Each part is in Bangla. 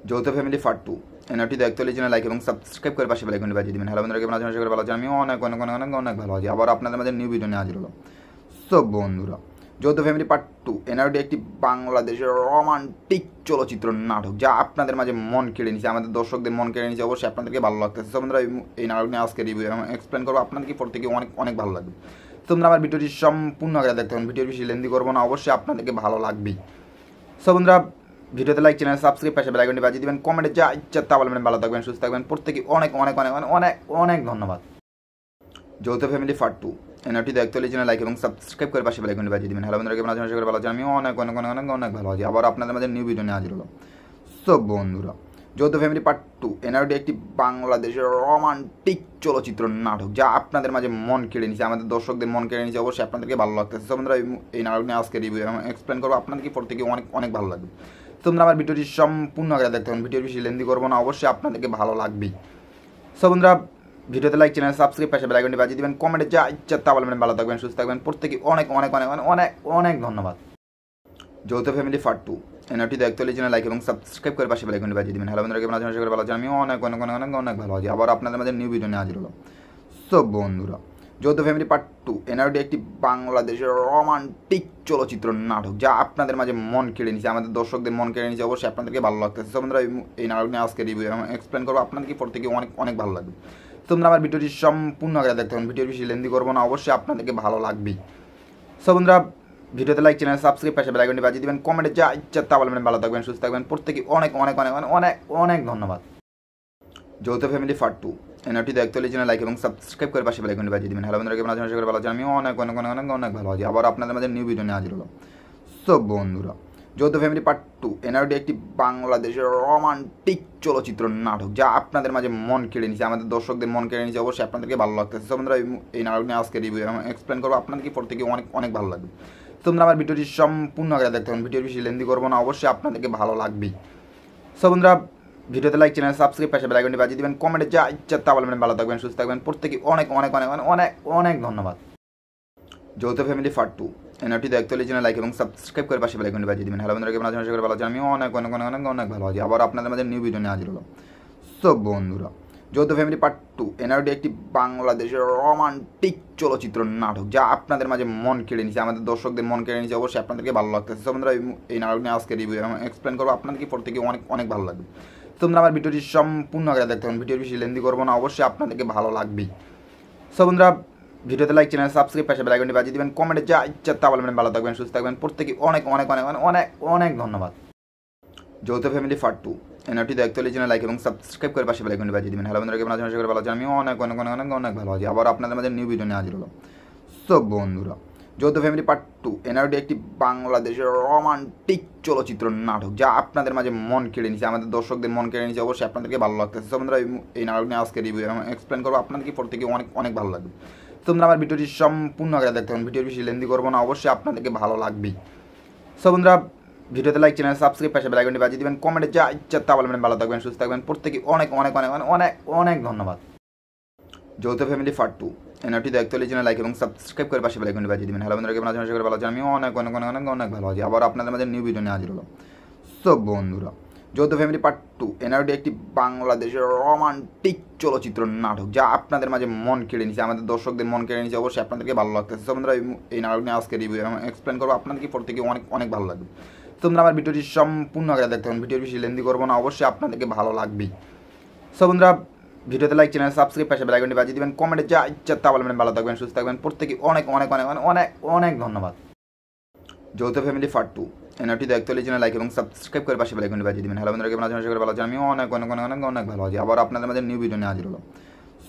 যৌথ ফ্যামিলি পার্ট 2 এনআরটি দেখতে হলে চ্যানেল লাইক এবং সাবস্ক্রাইব করে পাশে বেল আইকনটি বাজিয়ে দিবেন। হ্যালো বন্ধুরা, কেমন আছেন? আশা করি ভালো আছেন। আমি অনেক অনেক অনেক অনেক অনেক ভালো আছি। আবার আপনাদের মাঝে নিউ ভিডিও নিয়ে হাজির হলো। সব বন্ধুরা, যৌথ ফ্যামিলি পার্ট 2 এনআরটি একটি বাংলাদেশের রোমান্টিক চলচ্চিত্র নাটক যা আপনাদের মাঝে মন কেড়ে নিছে, আমাদের দর্শকদের মন কেড়ে নিছে। অবশ্যই আপনাদেরকে ভালো লাগতেছে। সব বন্ধুরা, এই নাটক নিয়ে আজকে রিভিউ এবং এক্সপ্লেন করবো, আপনাদেরকে প্রত্যেকে অনেক অনেক ভালো লাগবে। তোমরা আমার ভিডিওটি সম্পূর্ণ আগে দেখতে হবে, ভিডিওর বেশি লেন্দি করবো না, অবশ্যই আপনাদেরকে ভালো লাগবেই। সব বন্ধুরা, ভিডিওতে লাইক, চ্যানেল সাবস্ক্রাইব, পাশে বেল আইকনটি বাজিয়ে দিবেন। কমেন্টে যা ইচ্ছা তা বলবেন। ভালো থাকবেন, সুস্থ থাকবেন, প্রত্যেকে অনেক অনেক অনেক অনেক অনেক অনেক ধন্যবাদ। যৌথ ফ্যামিলি পার্ট 2 এনআরটি দেখতে হলে চ্যানেল লাইক এবং সাবস্ক্রাইব করে পাশে বেল আইকনটি বাজিয়ে দিবেন। হ্যালো বন্ধুরা, কেমন আছেন? আশা করি ভালো আছেন। আমি অনেক অনেক অনেক অনেক অনেক ভালো আছি। আবার আপনাদের মাঝে নিউ ভিডিও নিয়ে হাজির হলো। সব বন্ধুরা, যৌথ ফ্যামিলি পার্ট 2 এনআরটি একটি বাংলাদেশের রোমান্টিক চলচ্চিত্র নাটক যা আপনাদের মাঝে মন কেড়ে নিছে, আমাদের দর্শকদের মন কেড়ে নিছে। অবশ্যই আপনাদেরকে ভালো লাগতেছে। সব বন্ধুরা, এই নাটক নিয়ে আজকে রিভিউ এবং এক্সপ্লেন করবো, আপনাদেরকে প্রত্যেকে অনেক অনেক ভালো লাগবে। তোমরা আমার ভিডিওটি সম্পূর্ণ আগে দেখতে হবে, ভিডিওর বেশি লেন্দি করবো না, অবশ্যই আপনাদেরকে ভালো লাগবেই। সব বন্ধুরা, ভিডিওতে লাইক, চ্যানেল সাবস্ক্রাইব, পাশে বেল আইকনটি বাজিয়ে দিবেন। কমেন্টে যা ইচ্ছা তা বলবেন। ভালো থাকবেন, সুস্থ থাকবেন, প্রত্যেকে অনেক অনেক অনেক অনেক অনেক অনেক ধন্যবাদ। যৌথ ফ্যামিলি পার্ট 2 এনআরটি দেখতে হলে চ্যানেল লাইক এবং সাবস্ক্রাইব করে পাশে বেল আইকনটি বাজিয়ে দিবেন। হ্যালো বন্ধুরা, কেমন আছেন? আশা করি ভালো আছেন। আমি অনেক অনেক অনেক অনেক অনেক ভালো আছি। আবার আপনাদের মাঝে নিউ ভিডিও নিয়ে হাজির হলো। সব বন্ধুরা, যৌথ ফ্যামিলি পার্ট 2 এনআরটি একটি বাংলাদেশের রোমান্টিক চলচ্চিত্র নাটক যা আপনাদের মাঝে মন কেড়ে নিছে, আমাদের দর্শকদের মন কেড়ে নিছে। অবশ্যই আপনাদেরকে ভালো লাগতেছে। সব বন্ধুরা, এই নাটক নিয়ে আজকে রিভিউ এবং এক্সপ্লেন করবো, আপনাদেরকে প্রত্যেকে অনেক অনেক ভালো লাগবে। তোমরা আমার ভিডিওটি সম্পূর্ণ আগে দেখতে হবে, ভিডিওর বেশি লেন্দি করবো না, অবশ্যই আপনাদেরকে ভালো লাগবেই। সব বন্ধুরা, ভিডিওতে লাইক, চ্যানেল সাবস্ক্রাইব, পাশে বেল আইকনটি বাজিয়ে দিবেন। কমেন্টে যা ইচ্ছা তা বলবেন। ভালো থাকবেন, সুস্থ থাকবেন, প্রত্যেকে অনেক অনেক অনেক অনেক অনেক অনেক ধন্যবাদ। যৌথ ফ্যামিলি পার্ট 2 এনআরটি দেখতে হলে চ্যানেল লাইক এবং সাবস্ক্রাইব করে পাশে বেল আইকনটি বাজিয়ে দিবেন। হ্যালো বন্ধুরা, কেমন আছেন? আশা করি ভালো আছেন। আমি অনেক অনেক অনেক অনেক অনেক ভালো আছি। আবার আপনাদের মাঝে নিউ ভিডিও নিয়ে হাজির হলো। সব বন্ধুরা, যৌথ ফ্যামিলি পার্ট 2 এনআরটি একটি বাংলাদেশের রোমান্টিক চলচ্চিত্র নাটক যা আপনাদের মাঝে মন কেড়ে নিছে, আমাদের দর্শকদের মন কেড়ে নিছে। অবশ্যই আপনাদেরকে ভালো লাগতেছে। সব বন্ধুরা, এই নাটক নিয়ে আজকে রিভিউ এবং এক্সপ্লেন করবো, আপনাদেরকে প্রত্যেকে অনেক অনেক ভালো লাগবে। তোমরা আমার ভিডিওটি সম্পূর্ণ আগে দেখতে হবে, ভিডিওর বেশি লেন্দি করবো না, অবশ্যই আপনাদেরকে ভালো লাগবেই। সব বন্ধুরা, ভিডিওতে লাইক, চ্যানেল সাবস্ক্রাইব, পাশে বেল আইকনটি বাজিয়ে দিবেন। কমেন্টে যা ইচ্ছা তা বলবেন। ভালো থাকবেন, সুস্থ থাকবেন, প্রত্যেকে অনেক অনেক অনেক অনেক অনেক অনেক ধন্যবাদ। যৌথ ফ্যামিলি পার্ট 2 এনআরটি দেখতে হলে চ্যানেল লাইক এবং সাবস্ক্রাইব করে পাশে বেল আইকনটি বাজিয়ে দিবেন। হ্যালো বন্ধুরা, কেমন আছেন? আশা করি ভালো আছেন। আমি অনেক অনেক অনেক অনেক অনেক ভালো আছি। আবার আপনাদের মাঝে নিউ ভিডিও নিয়ে হাজির হলো। সব বন্ধুরা, যৌথ ফ্যামিলি পার্ট 2 এনআরটি একটি বাংলাদেশের রোমান্টিক চলচ্চিত্র নাটক যা আপনাদের মাঝে মন কেড়ে নিছে, আমাদের দর্শকদের মন কেড়ে নিছে। অবশ্যই আপনাদেরকে ভালো লাগতেছে। সব বন্ধুরা, এই নাটক নিয়ে আজকে রিভিউ এবং এক্সপ্লেন করবো, আপনাদেরকে প্রত্যেকে অনেক অনেক ভালো লাগবে। তোমরা আমার ভিডিওটি সম্পূর্ণ আগে দেখতে হবে, ভিডিওর বেশি লেন্দি করবো না, অবশ্যই আপনাদেরকে ভালো লাগবেই। সব বন্ধুরা, ভিডিওতে লাইক, চ্যানেল সাবস্ক্রাইব, পাশে বেল আইকনটি বাজিয়ে দিবেন। কমেন্টে যা ইচ্ছা তা বলবেন। ভালো থাকবেন, সুস্থ থাকবেন, প্রত্যেকে অনেক অনেক অনেক অনেক অনেক অনেক ধন্যবাদ। যৌথ ফ্যামিলি পার্ট 2 এনআরটি দেখতে হলে চ্যানেল লাইক এবং সাবস্ক্রাইব করে পাশে বেল আইকনটি বাজিয়ে দিবেন। হ্যালো বন্ধুরা, কেমন আছেন? আশা করি ভালো আছেন। আমি অনেক অনেক অনেক অনেক অনেক ভালো আছি। আবার আপনাদের মাঝে নিউ ভিডিও নিয়ে হাজির হলো। সব বন্ধুরা, যৌথ ফ্যামিলি পার্ট 2 এনআরটি একটি বাংলাদেশের রোমান্টিক চলচ্চিত্র নাটক যা আপনাদের মাঝে মন কেড়ে নিছে, আমাদের দর্শকদের মন কেড়ে নিছে। অবশ্যই আপনাদেরকে ভালো লাগতেছে। সব বন্ধুরা, এই নাটক নিয়ে আজকে রিভিউ এবং এক্সপ্লেন করবো, আপনাদেরকে প্রত্যেকে অনেক অনেক ভালো লাগবে। তোমরা আমার ভিডিওটি সম্পূর্ণ আগে দেখতে হবে, ভিডিওর বেশি লেন্দি করবো না, অবশ্যই আপনাদেরকে ভালো লাগবেই। সব বন্ধুরা, ভিডিওতে লাইক, চ্যানেল সাবস্ক্রাইব, পাশে বেল আইকনটি বাজিয়ে দিবেন। কমেন্টে যা ইচ্ছা তা বলবেন। ভালো থাকবেন, সুস্থ থাকবেন, প্রত্যেকে অনেক অনেক অনেক অনেক অনেক অনেক ধন্যবাদ। যৌথ ফ্যামিলি পার্ট 2 এনআরটি দেখতে হলে চ্যানেল লাইক এবং সাবস্ক্রাইব করে পাশে বেল আইকনটি বাজিয়ে দিবেন। হ্যালো বন্ধুরা, কেমন আছেন? আশা করি ভালো আছেন। আমি অনেক অনেক অনেক অনেক অনেক ভালো আছি। আবার আপনাদের মাঝে নিউ ভিডিও নিয়ে হাজির হলো। সব বন্ধুরা, যৌথ ফ্যামিলি পার্ট 2 এনআরটি একটি বাংলাদেশের রোমান্টিক চলচ্চিত্র নাটক যা আপনাদের মাঝে মন কেড়ে নিছে, আমাদের দর্শকদের মন কেড়ে নিছে। অবশ্যই আপনাদেরকে ভালো লাগতেছে। সব বন্ধুরা, এই নাটক নিয়ে আজকে রিভিউ এবং এক্সপ্লেন করবো, আপনাদেরকে প্রত্যেকে অনেক অনেক ভালো লাগবে। তোমরা আমার ভিডিওটি সম্পূর্ণ আগে দেখতে হবে, ভিডিওর বেশি লেন্দি করবো না, অবশ্যই আপনাদেরকে ভালো লাগবেই। সব বন্ধুরা, ভিডিওতে লাইক, চ্যানেল সাবস্ক্রাইব, পাশে বেল আইকনটি বাজিয়ে দিবেন। কমেন্টে যা ইচ্ছা তা বলবেন। ভালো থাকবেন, সুস্থ থাকবেন, প্রত্যেকে অনেক অনেক অনেক অনেক অনেক অনেক ধন্যবাদ। যৌথ ফ্যামিলি পার্ট 2 এনআরটি দেখতে হলে চ্যানেল লাইক এবং সাবস্ক্রাইব করে পাশে বেল আইকনটি বাজিয়ে দিবেন। হ্যালো বন্ধুরা, কেমন আছেন? আশা করি ভালো আছেন। আমি অনেক অনেক অনেক অনেক অনেক ভালো আছি। আবার আপনাদের মাঝে নিউ ভিডিও নিয়ে হাজির হলো।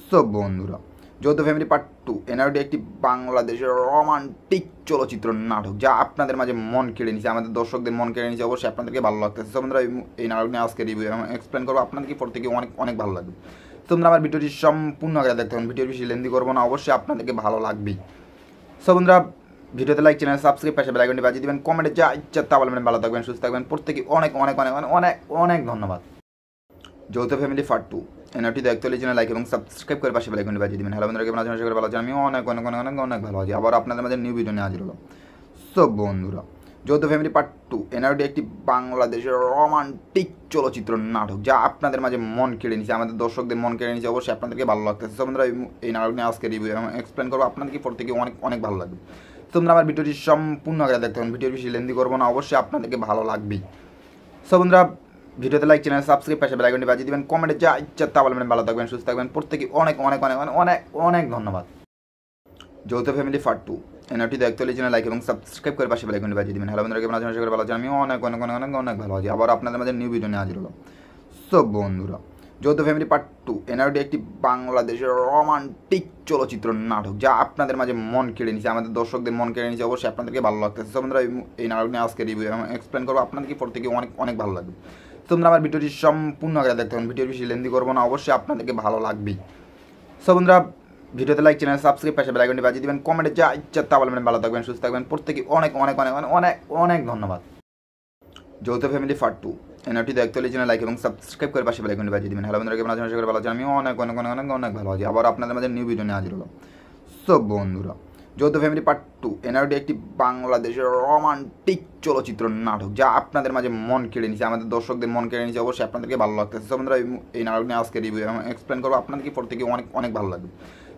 সব বন্ধুরা, যৌথ ফ্যামিলি পার্ট 2 এনআরটি একটি বাংলাদেশের রোমান্টিক চলচ্চিত্র নাটক যা আপনাদের মাঝে মন কেড়ে নিছে, আমাদের দর্শকদের মন কেড়ে নিছে। অবশ্যই আপনাদেরকে ভালো লাগতেছে। সব বন্ধুরা, এই নাটক নিয়ে আজকে রিভিউ এবং এক্সপ্লেন করবো, আপনাদেরকে প্রত্যেকে অনেক অনেক ভালো লাগবে। তোমরা আমার ভিডিওটি সম্পূর্ণ আগে দেখতে হবে, ভিডিওর বেশি লেন্দি করবো না, অবশ্যই আপনাদেরকে ভালো লাগবেই। সব বন্ধুরা, ভিডিওতে লাইক, চ্যানেল সাবস্ক্রাইব, পাশে বেল আইকনটি বাজিয়ে দিবেন। কমেন্টে যা ইচ্ছা তা বলবেন। ভালো থাকবেন, সুস্থ থাকবেন, প্রত্যেকে অনেক অনেক অনেক অনেক অনেক অনেক ধন্যবাদ। যৌথ ফ্যামিলি পার্ট 2 এনআরটি দেখতে হলে চ্যানেল লাইক এবং সাবস্ক্রাইব করে পাশে বেল আইকনটি বাজিয়ে দিবেন। হ্যালো বন্ধুরা, কেমন আছেন? আশা করি ভালো আছেন। আমি অনেক অনেক অনেক অনেক অনেক ভালো আছি। আবার আপনাদের মাঝে নিউ ভিডিও নিয়ে হাজির হলো। সব বন্ধুরা, যৌথ ফ্যামিলি পার্ট 2 এনআরডি একটি বাংলাদেশের রোমান্টিক চলচ্চিত্র নাটক যা আপনাদের মাঝে মন কেড়ে নিছে, আমাদের দর্শকদের মন কেড়ে নিছে। অবশ্যই আপনাদেরকে ভালো লাগতেছে। তোমরা এই নাটক নিয়ে আজকে রিভিউ এবং এক্সপ্লেন করবো, আপনাদেরকে প্রত্যেকে অনেক অনেক ভালো লাগবে। তোমরা আমার ভিডিওটি সম্পূর্ণ আগে দেখতে হবে, ভিডিওর বেশি লেন্দি করবো না, অবশ্যই আপনাদেরকে ভালো লাগবেই। সো বন্ধুরা, ভিডিওতে লাইক, চ্যানেল সাবস্ক্রাইব, পাশে বেল আইকনটি বাজিয়ে দিবেন, কমেন্টে যা ইচ্ছা তা বলবেন। ভালো থাকবেন, সুস্থ থাকবেন, প্রত্যেকে অনেক অনেক অনেক অনেক অনেক ধন্যবাদ। যৌথ ফ্যামিলি পার্ট 2 এনআরটি দেখতে হলে চ্যানেল লাইক এবং সাবস্ক্রাইব করে পাশে বেল আইকনটি বাজিয়ে দিবেন। হ্যালো বন্ধুরা, কেমন আছেন? আশা করি ভালো আছেন। আমি অনেক অনেক অনেক অনেক অনেক ভালো আছি। আবার আপনাদের মাঝে নিউ ভিডিও নিয়ে হাজির হলো। সো বন্ধুরা, যৌথ ফ্যামিলি পার্ট 2 এনআরডি একটি বাংলাদেশের রোমান্টিক চলচ্চিত্র নাটক যা আপনাদের মাঝে মন কেড়ে নিছে, আমাদের দর্শকদের মন কেড়ে নিছে। অবশ্যই আপনাদেরকে ভালো লাগতেছে। সো বন্ধুরা, এই নাটক নিয়ে আজকে রিভিউ এবং এক্সপ্লেন করবো, আপনাদেরকে প্রত্যেকে অনেক অনেক ভালো লাগবে। তোমরা আমার ভিডিওটি সম্পূর্ণ আগে দেখতে হবে, ভিডিওর বেশি লেন্দি করবো না, অবশ্যই আপনাদেরকে ভালো লাগবেই। সো বন্ধুরা, ভিডিওতে লাইক, চ্যানেল সাবস্ক্রাইব, পাশে বেল আইকনটি বাজিয়ে দিবেন, কমেন্টে যা ইচ্ছা তা বলবেন। ভালো থাকবেন, সুস্থ থাকবেন, প্রত্যেকে অনেক অনেক অনেক অনেক অনেক ধন্যবাদ। যৌথ ফ্যামিলি পার্ট 2 এনআরটি দেখতে হলে চ্যানেল লাইক এবং সাবস্ক্রাইব করে পাশে বেল আইকনটি বাজিয়ে দিবেন। হ্যালো বন্ধুরা, কেমন আছেন? আশা করি ভালো আছেন। আমি অনেক অনেক অনেক অনেক অনেক ভালো আছি। আবার আপনাদের মাঝে নিউ ভিডিও নিয়ে হাজির হলো। সো বন্ধুরা, যৌথ ফ্যামিলি পার্ট 2 এনআরডি একটি বাংলাদেশের রোমান্টিক চলচ্চিত্র নাটক যা আপনাদের মাঝে মন কেড়ে নিছে, আমাদের দর্শকদের মন কেড়ে নিছে। অবশ্যই আপনাদেরকে ভালো লাগতেছে। সো বন্ধুরা, এই নাটক নিয়ে আজকে রিভিউ এবং এক্সপ্লেন করবো, আপনাদেরকে প্রত্যেকে অনেক অনেক ভালো লাগবে।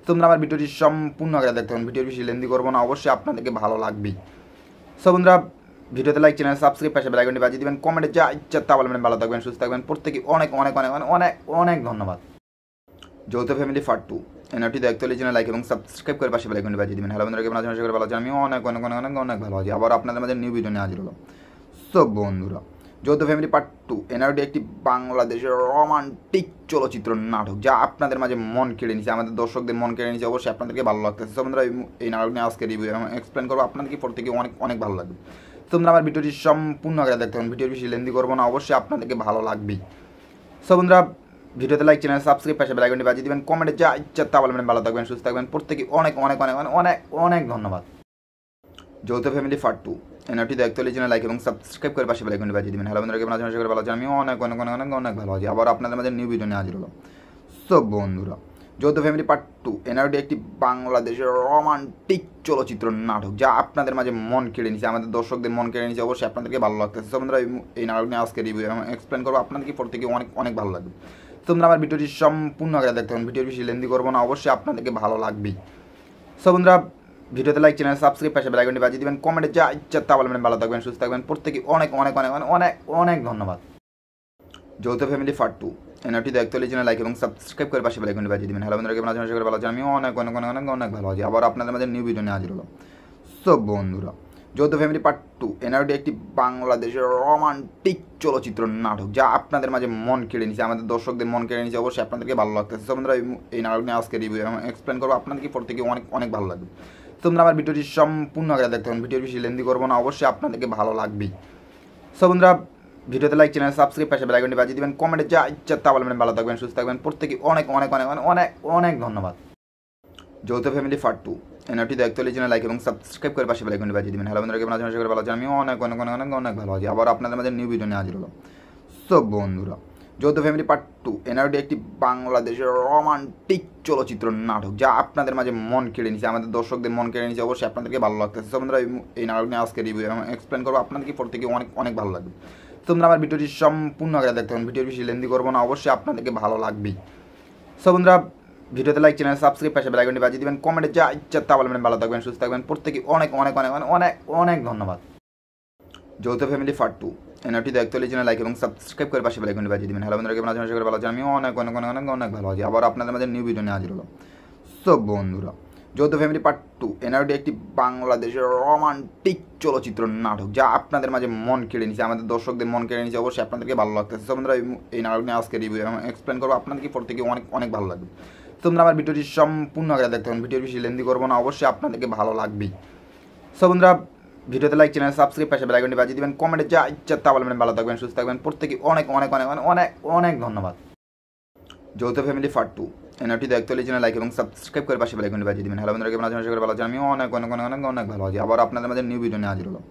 তোমরা আমার ভিডিওটি সম্পূর্ণ আগে দেখতে হবে, ভিডিওর বেশি লেন্দি করবো না, অবশ্যই আপনাদেরকে ভালো লাগবেই। সো বন্ধুরা, ভিডিওতে লাইক, চ্যানেল সাবস্ক্রাইব, পাশে বেল আইকনটি বাজিয়ে দিবেন, কমেন্টে যা ইচ্ছা তা বলবেন। ভালো থাকবেন, সুস্থ থাকবেন, প্রত্যেকে অনেক অনেক অনেক অনেক অনেক ধন্যবাদ। যৌথ ফ্যামিলি পার্ট 2 এনআরটি দেখতে হলে চ্যানেল লাইক এবং সাবস্ক্রাইব করে পাশে বেল আইকনটি বাজিয়ে দিবেন। হ্যালো বন্ধুরা, কেমন আছেন? আশা করি ভালো আছেন। আমি অনেক অনেক অনেক অনেক অনেক ভালো আছি। আবার আপনাদের মাঝে নিউ ভিডিও নিয়ে হাজির হলো। সো বন্ধুরা, যৌথ ফ্যামিলি পার্ট 2 এনআরডি একটি বাংলাদেশের রোমান্টিক চলচ্চিত্র নাটক যা আপনাদের মাঝে মন কেড়ে নিছে, আমাদের দর্শকদের মন কেড়ে নিছে। অবশ্যই আপনাদেরকে ভালো লাগতেছে। সো বন্ধুরা, এই নাটক নিয়ে আজকে রিভিউ এবং এক্সপ্লেন করবো, আপনাদেরকে প্রত্যেকে অনেক অনেক ভালো লাগবে। তোমরা আমার ভিডিওটি সম্পূর্ণ আগে দেখতে হবে, ভিডিওর বেশি লেন্দি করবো না, অবশ্যই আপনাদেরকে ভালো লাগবেই। সো বন্ধুরা, ভিডিওতে লাইক, চ্যানেল সাবস্ক্রাইব, পাশে বেল আইকনটি বাজিয়ে দিবেন, কমেন্টে যা ইচ্ছা তা বলবেন। ভালো থাকবেন, সুস্থ থাকবেন, প্রত্যেকে অনেক অনেক অনেক অনেক অনেক ধন্যবাদ। যৌথ ফ্যামিলি পার্ট 2 এনআরটি দেখতে হলে চ্যানেল লাইক এবং সাবস্ক্রাইব করে পাশে বেল আইকনটি বাজিয়ে দিবেন। হ্যালো বন্ধুরা, কেমন আছেন? আশা করি ভালো আছেন। আমি অনেক অনেক অনেক অনেক অনেক ভালো আছি। আবার আপনাদের মাঝে নিউ ভিডিও নিয়ে হাজির হলো। সো বন্ধুরা, যৌথ ফ্যামিলি পার্ট 2 এনআরডি একটি বাংলাদেশের রোমান্টিক চলচ্চিত্র নাটক যা আপনাদের মাঝে মন কেড়ে নিছে, আমাদের দর্শকদের মন কেড়ে নিছে। অবশ্যই আপনাদেরকে ভালো লাগতেছে। সো বন্ধুরা, এই নাটক নিয়ে আজকে রিভিউ এবং এক্সপ্লেন করবো, আপনাদেরকে প্রত্যেকে অনেক অনেক ভালো লাগবে। তোমরা আমার ভিডিওটি সম্পূর্ণ আগে দেখতে হবে, ভিডিওর বেশি লেন্দি করবো না, অবশ্যই আপনাদেরকে ভালো লাগবেই। সো বন্ধুরা, ভিডিওতে লাইক, চ্যানেল সাবস্ক্রাইব, পাশে বেল আইকনটি বাজিয়ে দিবেন, কমেন্টে যা ইচ্ছা তা বলবেন। ভালো থাকবেন, সুস্থ থাকবেন, প্রত্যেকে অনেক অনেক অনেক অনেক অনেক ধন্যবাদ। যৌথ ফ্যামিলি পার্ট 2 এনআরটি দেখতে হলে চ্যানেল লাইক এবং সাবস্ক্রাইব করে পাশে বেল আইকনটি বাজিয়ে দিবেন। হ্যালো বন্ধুরা, কেমন আছেন? আশা করি ভালো আছেন। আমি অনেক অনেক অনেক অনেক অনেক ভালো আছি। আবার আপনাদের মাঝে নিউ ভিডিও নিয়ে হাজির হলো। সো বন্ধুরা, যৌথ ফ্যামিলি পার্ট 2 এনআরডি একটি বাংলাদেশের রোমান্টিক চলচ্চিত্র নাটক যা আপনাদের মাঝে মন কেড়ে নিছে, আমাদের দর্শকদের মন কেড়ে নিছে। অবশ্যই আপনাদেরকে ভালো লাগতেছে। সো বন্ধুরা, এই নাটক নিয়ে আজকে রিভিউ এবং এক্সপ্লেন করবো, আপনাদেরকে প্রত্যেকে অনেক অনেক ভালো লাগবে। তোমরা আমার ভিডিওটি সম্পূর্ণ আগে দেখতে হবে, ভিডিওর বেশি লেন্দি করবো না, অবশ্যই আপনাদেরকে ভালো লাগবেই। সো বন্ধুরা, ভিডিওতে লাইক, চ্যানেল সাবস্ক্রাইব, পাশে বেল আইকনটি বাজিয়ে দিবেন, কমেন্টে যা ইচ্ছা তা বলবেন। ভালো থাকবেন, সুস্থ থাকবেন, প্রত্যেকে অনেক অনেক অনেক অনেক অনেক ধন্যবাদ। যৌথ ফ্যামিলি পার্ট 2 এনআরটি দেখতে হলে চ্যানেল লাইক এবং সাবস্ক্রাইব করে পাশে বেল আইকনটি বাজিয়ে দিবেন। হ্যালো বন্ধুরা, কেমন আছেন? আশা করি ভালো আছেন। আমি অনেক অনেক অনেক অনেক অনেক ভালো আছি। আবার আপনাদের মাঝে নিউ ভিডিও নিয়ে হাজির হলো। সো বন্ধুরা, যৌথ ফ্যামিলি পার্ট 2 এনআরডি একটি বাংলাদেশের রোমান্টিক চলচ্চিত্র নাটক যা আপনাদের মাঝে মন কেড়ে নিছে, আমাদের দর্শকদের মন কেড়ে নিছে। অবশ্যই আপনাদেরকে ভালো লাগতেছে। সো বন্ধুরা, এই নাটক নিয়ে আজকে রিভিউ এবং এক্সপ্লেন করবো, আপনাদেরকে প্রত্যেকে অনেক অনেক ভালো লাগবে। তোমরা আমার ভিডিওটি সম্পূর্ণ আগে দেখতে হবে, ভিডিওর বেশি লেন্দি করবো না, অবশ্যই আপনাদেরকে ভালো লাগবেই। সো বন্ধুরা, ভিডিওতে লাইক, চ্যানেল সাবস্ক্রাইব, পাশে বেল আইকনটি বাজিয়ে দিবেন, কমেন্টে যা ইচ্ছা তা বলবেন। ভালো থাকবেন, সুস্থ থাকবেন, প্রত্যেকে অনেক অনেক অনেক অনেক অনেক ধন্যবাদ। যৌথ ফ্যামিলি পার্ট 2 এনআরটি দেখতে হলে চ্যানেল লাইক এবং সাবস্ক্রাইব করে পাশে বেল আইকনটি বাজিয়ে দিবেন। হ্যালো বন্ধুরা, কেমন আছেন? আশা করি ভালো আছেন। আমি অনেক অনেক অনেক অনেক অনেক ভালো আছি। আবার আপনাদের মাঝে নিউ ভিডিও নিয়ে হাজির হলো। সো বন্ধুরা, যৌথ ফ্যামিলি পার্ট 2 এনআরডি একটি বাংলাদেশের রোমান্টিক চলচ্চিত্র নাটক যা আপনাদের মাঝে মন কেড়ে নিছে, আমাদের দর্শকদের মন কেড়ে নিছে। অবশ্যই আপনাদেরকে ভালো লাগতেছে। সো বন্ধুরা, এই নাটক নিয়ে আজকে রিভিউ এবং এক্সপ্লেন করবো, আপনাদেরকে প্রত্যেকে অনেক অনেক ভালো লাগবে। তোমরা আমার ভিডিওটি সম্পূর্ণ আগে দেখতে হবে, ভিডিওর বেশি লেন্দি করবো না, অবশ্যই আপনাদেরকে ভালো লাগবেই। সো বন্ধুরা, ভিডিওতে লাইক, চ্যানেল সাবস্ক্রাইব, পাশে বেল আইকনটি বাজিয়ে দিবেন, কমেন্টে যা ইচ্ছা তা বলবেন। ভালো থাকবেন, সুস্থ থাকবেন, প্রত্যেকে অনেক অনেক অনেক অনেক অনেক ধন্যবাদ। যৌথ ফ্যামিলি পার্ট 2 এনআরটি দেখতে হলে চ্যানেল লাইক এবং সাবস্ক্রাইব করে পাশে বেল আইকনটি বাজিয়ে দিবেন। হ্যালো বন্ধুরা, কেমন আছেন? আশা করি ভালো আছেন। আমি অনেক অনেক অনেক অনেক অনেক ভালো আছি। আবার আপনাদের মাঝে নিউ ভিডিও নিয়ে হাজির হলো।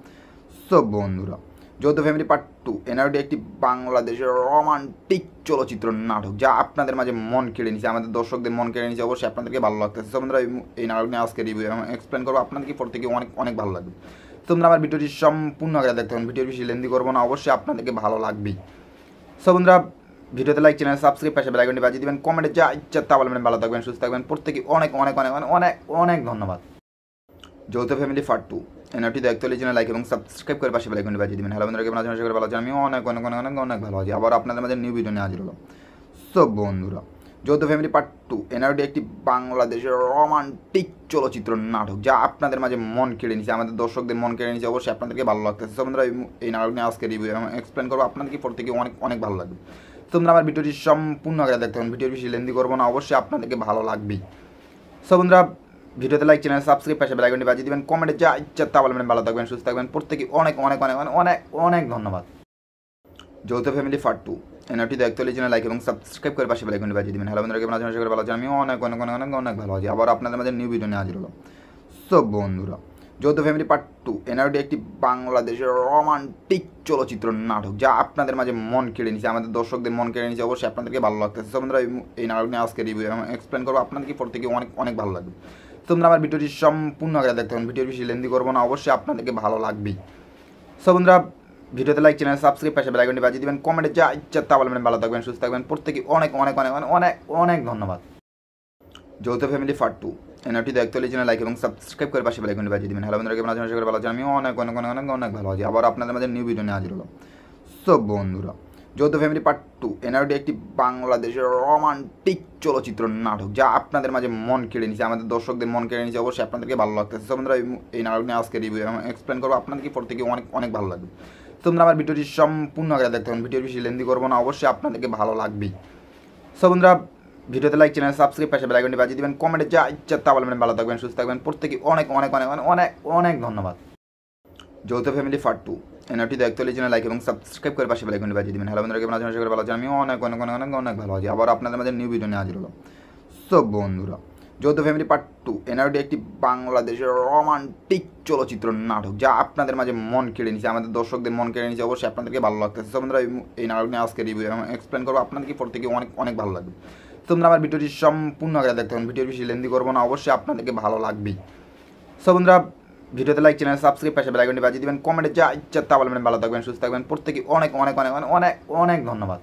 সো বন্ধুরা, যৌথ ফ্যামিলি পার্ট 2 এনআরডি একটি বাংলাদেশের রোমান্টিক চলচ্চিত্র নাটক যা আপনাদের মাঝে মন কেড়ে নিছে, আমাদের দর্শকদের মন কেড়ে নিছে। অবশ্যই আপনাদেরকে ভালো লাগতেছে। সো বন্ধুরা, এই নাটক নিয়ে আজকে রিভিউ এবং এক্সপ্লেন করবো, আপনাদেরকে প্রত্যেকে অনেক অনেক ভালো লাগবে। তোমরা আমার ভিডিওটি সম্পূর্ণ আগে দেখতে হবে, ভিডিওর বেশি লেন্দি করবো না, অবশ্যই আপনাদেরকে ভালো লাগবেই। সো বন্ধুরা, ভিডিওতে লাইক, চ্যানেল সাবস্ক্রাইব, পাশে বেল আইকনটি বাজিয়ে দিবেন, কমেন্টে যা ইচ্ছা তা বলবেন। ভালো থাকবেন, সুস্থ থাকবেন, প্রত্যেকে অনেক অনেক অনেক অনেক অনেক অনেক ধন্যবাদ। যৌথ ফ্যামিলি পার্ট 2 এনআরটি দেখতে হলে চ্যানেল লাইক এবং সাবস্ক্রাইব করে পাশে বেল আইকনটি বাজিয়ে দিবেন। হ্যালো বন্ধুরা, কেমন আছেন? আশা করি ভালো আছেন। আমি অনেক অনেক অনেক অনেক অনেক ভালো আছি। আবার আপনাদের মাঝে নিউ ভিডিও নিয়ে হাজির হলো। সো বন্ধুরা, যৌথ ফ্যামিলি পার্ট 2 এনআরটি একটি বাংলাদেশের রোমান্টিক চলচ্চিত্র নাটক, যা আপনাদের মাঝে মন কেড়ে নিছে, আমাদের দর্শকদের মন কেড়ে নিছে। অবশ্যই আপনাদেরকে ভালো লাগতেছে। সো বন্ধুরা, এই নাটক নিয়ে আজকে রিভিউ এবং এক্সপ্লেন করবো, আপনাদেরকে প্রত্যেকে অনেক অনেক ভালো লাগবে। তোমরা আমার ভিডিওটি সম্পূর্ণ আগে দেখতে হবে, ভিডিওর বেশি লেন্দি করবো না, অবশ্যই আপনাদেরকে ভালো লাগবেই। সো বন্ধুরা, ভিডিওতে লাইক, চ্যানেল সাবস্ক্রাইব, পাশে বেল আইকনটি বাজিয়ে দিবেন, কমেন্টে যা ইচ্ছা তা বলবেন। ভালো থাকবেন, সুস্থ থাকবেন, প্রত্যেকে অনেক অনেক অনেক অনেক অনেক অনেক ধন্যবাদ। যৌথ ফ্যামিলি পার্ট 2 এনআরটি দেখতে হলে চ্যানেল লাইক এবং সাবস্ক্রাইব করে পাশে বেল আইকনটি বাজিয়ে দিবেন। হ্যালো বন্ধুরা, কেমন আছেন? আশা করি ভালো আছেন। আমি অনেক অনেক অনেক অনেক অনেক ভালো আছি। আবার আপনাদের মাঝে নিউ ভিডিও নিয়ে হাজির হলো। সো বন্ধুরা, যৌথ ফ্যামিলি পার্ট 2 এনআরটি একটি বাংলাদেশের রোমান্টিক চলচ্চিত্র নাটক, যা আপনাদের মাঝে মন কেড়ে নিছে, আমাদের দর্শকদের মন কেড়ে নিছে। অবশ্যই আপনাদেরকে ভালো লাগতেছে। সো বন্ধুরা, এই নাটক নিয়ে আজকে রিভিউ এবং এক্সপ্লেন করবো, আপনাদেরকে প্রত্যেকে অনেক অনেক ভালো লাগবে। তোমরা আমার ভিডিওটি সম্পূর্ণ আগে দেখতে হবে, ভিডিওর বেশি লেন্দি করবো না, অবশ্যই আপনাদেরকে ভালো লাগবেই। সো বন্ধুরা, ভিডিওতে লাইক, চ্যানেল সাবস্ক্রাইব, পাশে বেল আইকনটি বাজিয়ে দিবেন, কমেন্টে যা ইচ্ছা তা বলবেন। ভালো থাকবেন, সুস্থ থাকবেন, প্রত্যেকে অনেক অনেক অনেক অনেক অনেক অনেক ধন্যবাদ। যৌথ ফ্যামিলি পার্ট 2 এনআরটি দেখতে হলে চ্যানেল লাইক এবং সাবস্ক্রাইব করে পাশে বেল আইকনটি বাজিয়ে দিবেন। হ্যালো বন্ধুরা, কেমন আছেন? আশা করি ভালো আছেন। আমি অনেক অনেক অনেক অনেক অনেক ভালো আছি। আবার আপনাদের মাঝে নিউ ভিডিও নিয়ে হাজির হলো। সো বন্ধুরা, যৌথ ফ্যামিলি পার্ট 2 এনআরটি একটি বাংলাদেশের রোমান্টিক চলচ্চিত্র নাটক, যা আপনাদের মাঝে মন কেড়ে নিছে, আমাদের দর্শকদের মন কেড়ে নিছে। অবশ্যই আপনাদেরকে ভালো লাগতেছে। সো বন্ধুরা, এই নাটক নিয়ে আজকে রিভিউ এবং এক্সপ্লেন করবো, আপনাদেরকে প্রত্যেকে অনেক অনেক ভালো লাগবে। তোমরা আমার ভিডিওটি সম্পূর্ণ আগে দেখতে হবে, ভিডিওর বেশি লেন্দি করবো না, অবশ্যই আপনাদেরকে ভালো লাগবেই। সো বন্ধুরা, ভিডিওতে লাইক, চ্যানেল সাবস্ক্রাইব, পাশে বেল আইকনটি বাজিয়ে দিবেন, কমেন্টে যা ইচ্ছা তা বলবেন। ভালো থাকবেন, সুস্থ থাকবেন, প্রত্যেকে অনেক অনেক অনেক অনেক অনেক অনেক ধন্যবাদ। যৌথ ফ্যামিলি পার্ট 2 এনআরটি দেখতে হলে চ্যানেল লাইক এবং সাবস্ক্রাইব করে পাশে বেল আইকনটি বাজিয়ে দিবেন। হ্যালো বন্ধুরা, কেমন আছেন? আশা করি ভালো আছেন। আমি অনেক অনেক অনেক অনেক অনেক ভালো আছি। আবার আপনাদের মাঝে নিউ ভিডিও নিয়ে হাজির হলো। সো বন্ধুরা, যৌথ ফ্যামিলি পার্ট 2 এনআরটি একটি বাংলাদেশের রোমান্টিক চলচ্চিত্র নাটক, যা আপনাদের মাঝে মন কেড়ে নিছে, আমাদের দর্শকদের মন কেড়ে নিছে। অবশ্যই আপনাদেরকে ভালো লাগতেছে। সো বন্ধুরা, এই নাটক নিয়ে আজকে রিভিউ এবং এক্সপ্লেন করবো, আপনাদেরকে প্রত্যেকে অনেক অনেক ভালো লাগবে। তোমরা আমার ভিডিওটি সম্পূর্ণ আগে দেখতে হবে, ভিডিওর বেশি লেন্দি করবো না, অবশ্যই আপনাদেরকে ভালো লাগবেই। সো বন্ধুরা, ভিডিওতে লাইক, চ্যানেল সাবস্ক্রাইব, পাশে বেল আইকনটি বাজিয়ে দিবেন, কমেন্টে যা ইচ্ছা তা বলবেন। ভালো থাকবেন, সুস্থ থাকবেন, প্রত্যেকে অনেক অনেক অনেক অনেক অনেক অনেক ধন্যবাদ।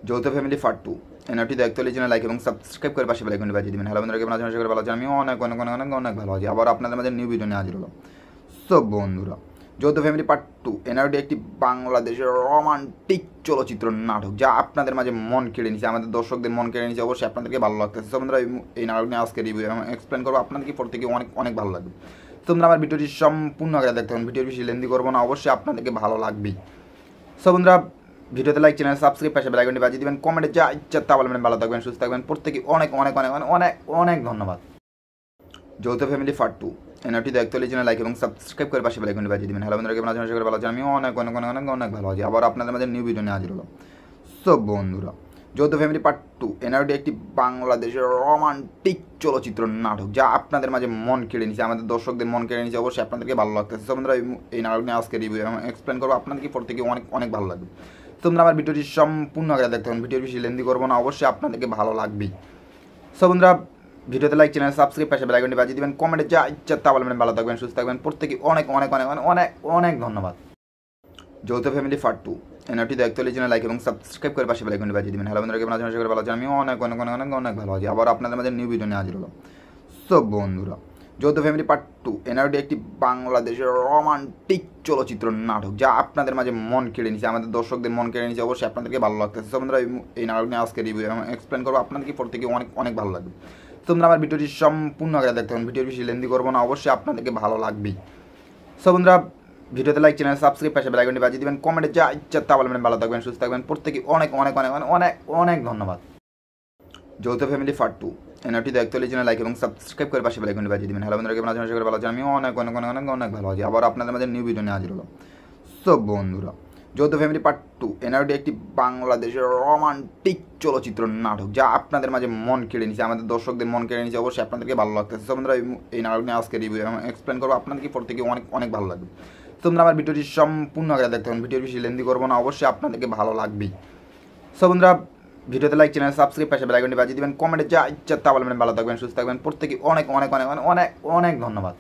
যৌথ ফ্যামিলি পার্ট 2 এনআরটি দেখতে হলে চ্যানেল লাইক এবং সাবস্ক্রাইব করে পাশে বেল আইকনটি বাজিয়ে দিবেন। হ্যালো বন্ধুরা, কেমন আছেন? আশা করি ভালো আছেন। আমি অনেক অনেক অনেক অনেক অনেক ভালো আছি। আবার আপনাদের মাঝে নিউ ভিডিও নিয়ে হাজির হলো। সো বন্ধুরা, যৌথ ফ্যামিলি পার্ট 2 এনআরটি একটি বাংলাদেশের রোমান্টিক চলচ্চিত্র নাটক, যা আপনাদের মাঝে মন কেড়ে নিছে, আমাদের দর্শকদের মন কেড়ে নিছে। অবশ্যই আপনাদেরকে ভালো লাগতেছে। সো বন্ধুরা, এই নাটক নিয়ে আজকে রিভিউ এবং এক্সপ্লেন করবো, আপনাদেরকে প্রত্যেকে অনেক অনেক ভালো লাগবে। তোমরা আমার ভিডিওটি সম্পূর্ণ আগে দেখতে হবে, ভিডিওর বেশি লেন্দি করবো না, অবশ্যই আপনাদেরকে ভালো লাগবেই। সো বন্ধুরা, ভিডিওতে লাইক, চ্যানেল সাবস্ক্রাইব, পাশে বেল আইকনটি বাজিয়ে দিবেন, কমেন্টে যা ইচ্ছা তা বলবেন। ভালো থাকবেন, সুস্থ থাকবেন, প্রত্যেকে অনেক অনেক অনেক অনেক অনেক অনেক ধন্যবাদ। যৌথ ফ্যামিলি পার্ট 2 এনআরটি দেখতে হলে চ্যানেল লাইক এবং সাবস্ক্রাইব করে পাশে বেল আইকনটি বাজিয়ে দিবেন। হ্যালো বন্ধুরা, কেমন আছেন? আশা করি ভালো আছেন। আমি অনেক অনেক অনেক অনেক অনেক ভালো আছি। আবার আপনাদের মাঝে নিউ ভিডিও নিয়ে হাজির হলো। সো বন্ধুরা, যৌথ ফ্যামিলি পার্ট 2 এনআরটি একটি বাংলাদেশের রোমান্টিক চলচ্চিত্র নাটক, যা আপনাদের মাঝে মন কেড়ে নিছে, আমাদের দর্শকদের মন কেড়ে নিছে। অবশ্যই আপনাদেরকে ভালো লাগতেছে। সো বন্ধুরা, এই নাটক নিয়ে আজকে রিভিউ এবং এক্সপ্লেন করবো, আপনাদেরকে প্রত্যেকে অনেক অনেক ভালো লাগবে। তোমরা আমার ভিডিওটি সম্পূর্ণ আগে দেখতে হবে, ভিডিওর বেশি লেন্দি করবো না, অবশ্যই আপনাদেরকে ভালো লাগবেই। সো বন্ধুরা, ভিডিওতে লাইক, চ্যানেল সাবস্ক্রাইব, পাশে বেল আইকনটি বাজিয়ে দিবেন, কমেন্টে যা ইচ্ছা তা বলবেন। ভালো থাকবেন, সুস্থ থাকবেন, প্রত্যেকে অনেক অনেক অনেক অনেক অনেক অনেক ধন্যবাদ। যৌথ ফ্যামিলি পার্ট 2 এনআরটি দেখতে হলে চ্যানেল লাইক এবং সাবস্ক্রাইব করে পাশে বেল আইকনটি বাজিয়ে দিবেন। হ্যালো বন্ধুরা, কেমন আছেন? আশা করি ভালো আছেন। আমি অনেক অনেক অনেক অনেক অনেক ভালো আছি। আবার আপনাদের মাঝে নিউ ভিডিও নিয়ে হাজির হলো। সো বন্ধুরা, যৌথ ফ্যামিলি পার্ট 2 এনআরটি একটি বাংলাদেশের রোমান্টিক চলচ্চিত্র নাটক, যা আপনাদের মাঝে মন কেড়ে নিছে, আমাদের দর্শকদের মন কেড়ে নিছে। অবশ্যই আপনাদেরকে ভালো লাগতেছে। সো বন্ধুরা, এই নাটক নিয়ে আজকে রিভিউ এবং এক্সপ্লেন করবো, আপনাদেরকে প্রত্যেকে অনেক অনেক ভালো লাগবে। তোমরা আমার ভিডিওটি সম্পূর্ণ আগে দেখতে হবে, ভিডিওর বেশি লেন্দি করবো না, অবশ্যই আপনাদেরকে ভালো লাগবেই। সো বন্ধুরা, ভিডিওতে লাইক, চ্যানেল সাবস্ক্রাইব, পাশে বেল আইকনটি বাজিয়ে দিবেন, কমেন্টে যা ইচ্ছা তা বলবেন। ভালো থাকবেন, সুস্থ থাকবেন, প্রত্যেকে অনেক অনেক অনেক অনেক অনেক অনেক ধন্যবাদ। যৌথ ফ্যামিলি পার্ট 2 এনআরটি দেখতে হলে চ্যানেল লাইক এবং সাবস্ক্রাইব করে পাশে বেল আইকনটি বাজিয়ে দিবেন। হ্যালো বন্ধুরা, কেমন আছেন? আশা করি ভালো আছেন। আমি অনেক অনেক অনেক অনেক অনেক ভালো আছি। আবার আপনাদের মাঝে নিউ ভিডিও নিয়ে হাজির হলো। সো বন্ধুরা, যৌথ ফ্যামিলি পার্ট 2 এনআরটি একটি বাংলাদেশের রোমান্টিক চলচ্চিত্র নাটক, যা আপনাদের মাঝে মন কেড়ে নিছে, আমাদের দর্শকদের মন কেড়ে নিছে। অবশ্যই আপনাদেরকে ভালো লাগতেছে। সো বন্ধুরা, এই নাটক নিয়ে আজকে রিভিউ এবং এক্সপ্লেন করবো, আপনাদেরকে প্রত্যেকে অনেক অনেক ভালো লাগবে। তোমরা আমার ভিডিওটি সম্পূর্ণ আগে দেখতে হবে, ভিডিওর বেশি লেন্দি করবো না, অবশ্যই আপনাদেরকে ভালো লাগবেই। সো বন্ধুরা, ভিডিওতে লাইক, চ্যানেল সাবস্ক্রাইব, পাশে বেল আইকনটি বাজিয়ে দিবেন, কমেন্টে যা ইচ্ছা তা বলবেন। ভালো থাকবেন, সুস্থ থাকবেন, প্রত্যেকে অনেক অনেক অনেক অনেক অনেক অনেক ধন্যবাদ।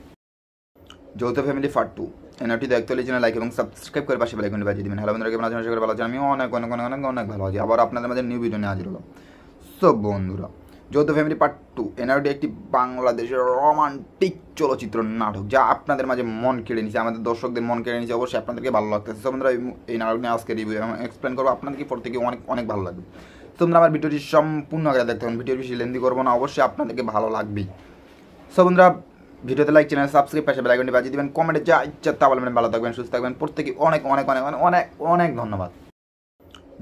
যৌথ ফ্যামিলি পার্ট 2 এনআরটি দায়িত্ব চ্যানেল লাইক এবং সাবস্ক্রাইব করে পাশে বেল আইকনটি বাজিয়ে দিবেন। হ্যালো বন্ধুরা, কেমন আছেন? আশা করি ভালো আছেন। আমি অনেক অনেক অনেক অনেক অনেক ভালো আছি। আবার আপনাদের মাঝে নিউ ভিডিও নিয়ে হাজির হলো। সো বন্ধুরা, যৌথ ফ্যামিলি পার্ট 2 এনআরটি একটি বাংলাদেশের রোমান্টিক চলচ্চিত্র নাটক, যা আপনাদের মাঝে মন কেড়ে নিচ্ছে, আমাদের দর্শকদের মন কেড়ে নিচ্ছে। অবশ্যই আপনাদেরকে ভালো লাগতেছে। সো বন্ধুরা, এই নাটক নিয়ে আজকে রিভিউ এবং এক্সপ্লেন করবো, আপনাদেরকে প্রত্যেকে অনেক অনেক ভালো লাগবে। তোমরা আমার ভিডিওটি সম্পূর্ণ আগে দেখতে হবে, ভিডিওর বেশি লেন্দি করবো না, অবশ্যই আপনাদেরকে ভালো লাগবেই। সো বন্ধুরা, ভিডিওতে লাইক, চ্যানেল সাবস্ক্রাইব, পাশে বেল আইকনটি বাজিয়ে দিবেন। কমেন্টে যা ইচ্ছা তা বলবেন। ভালো থাকবেন, সুস্থ থাকবেন, প্রত্যেকে অনেক অনেক অনেক অনেক অনেক ধন্যবাদ।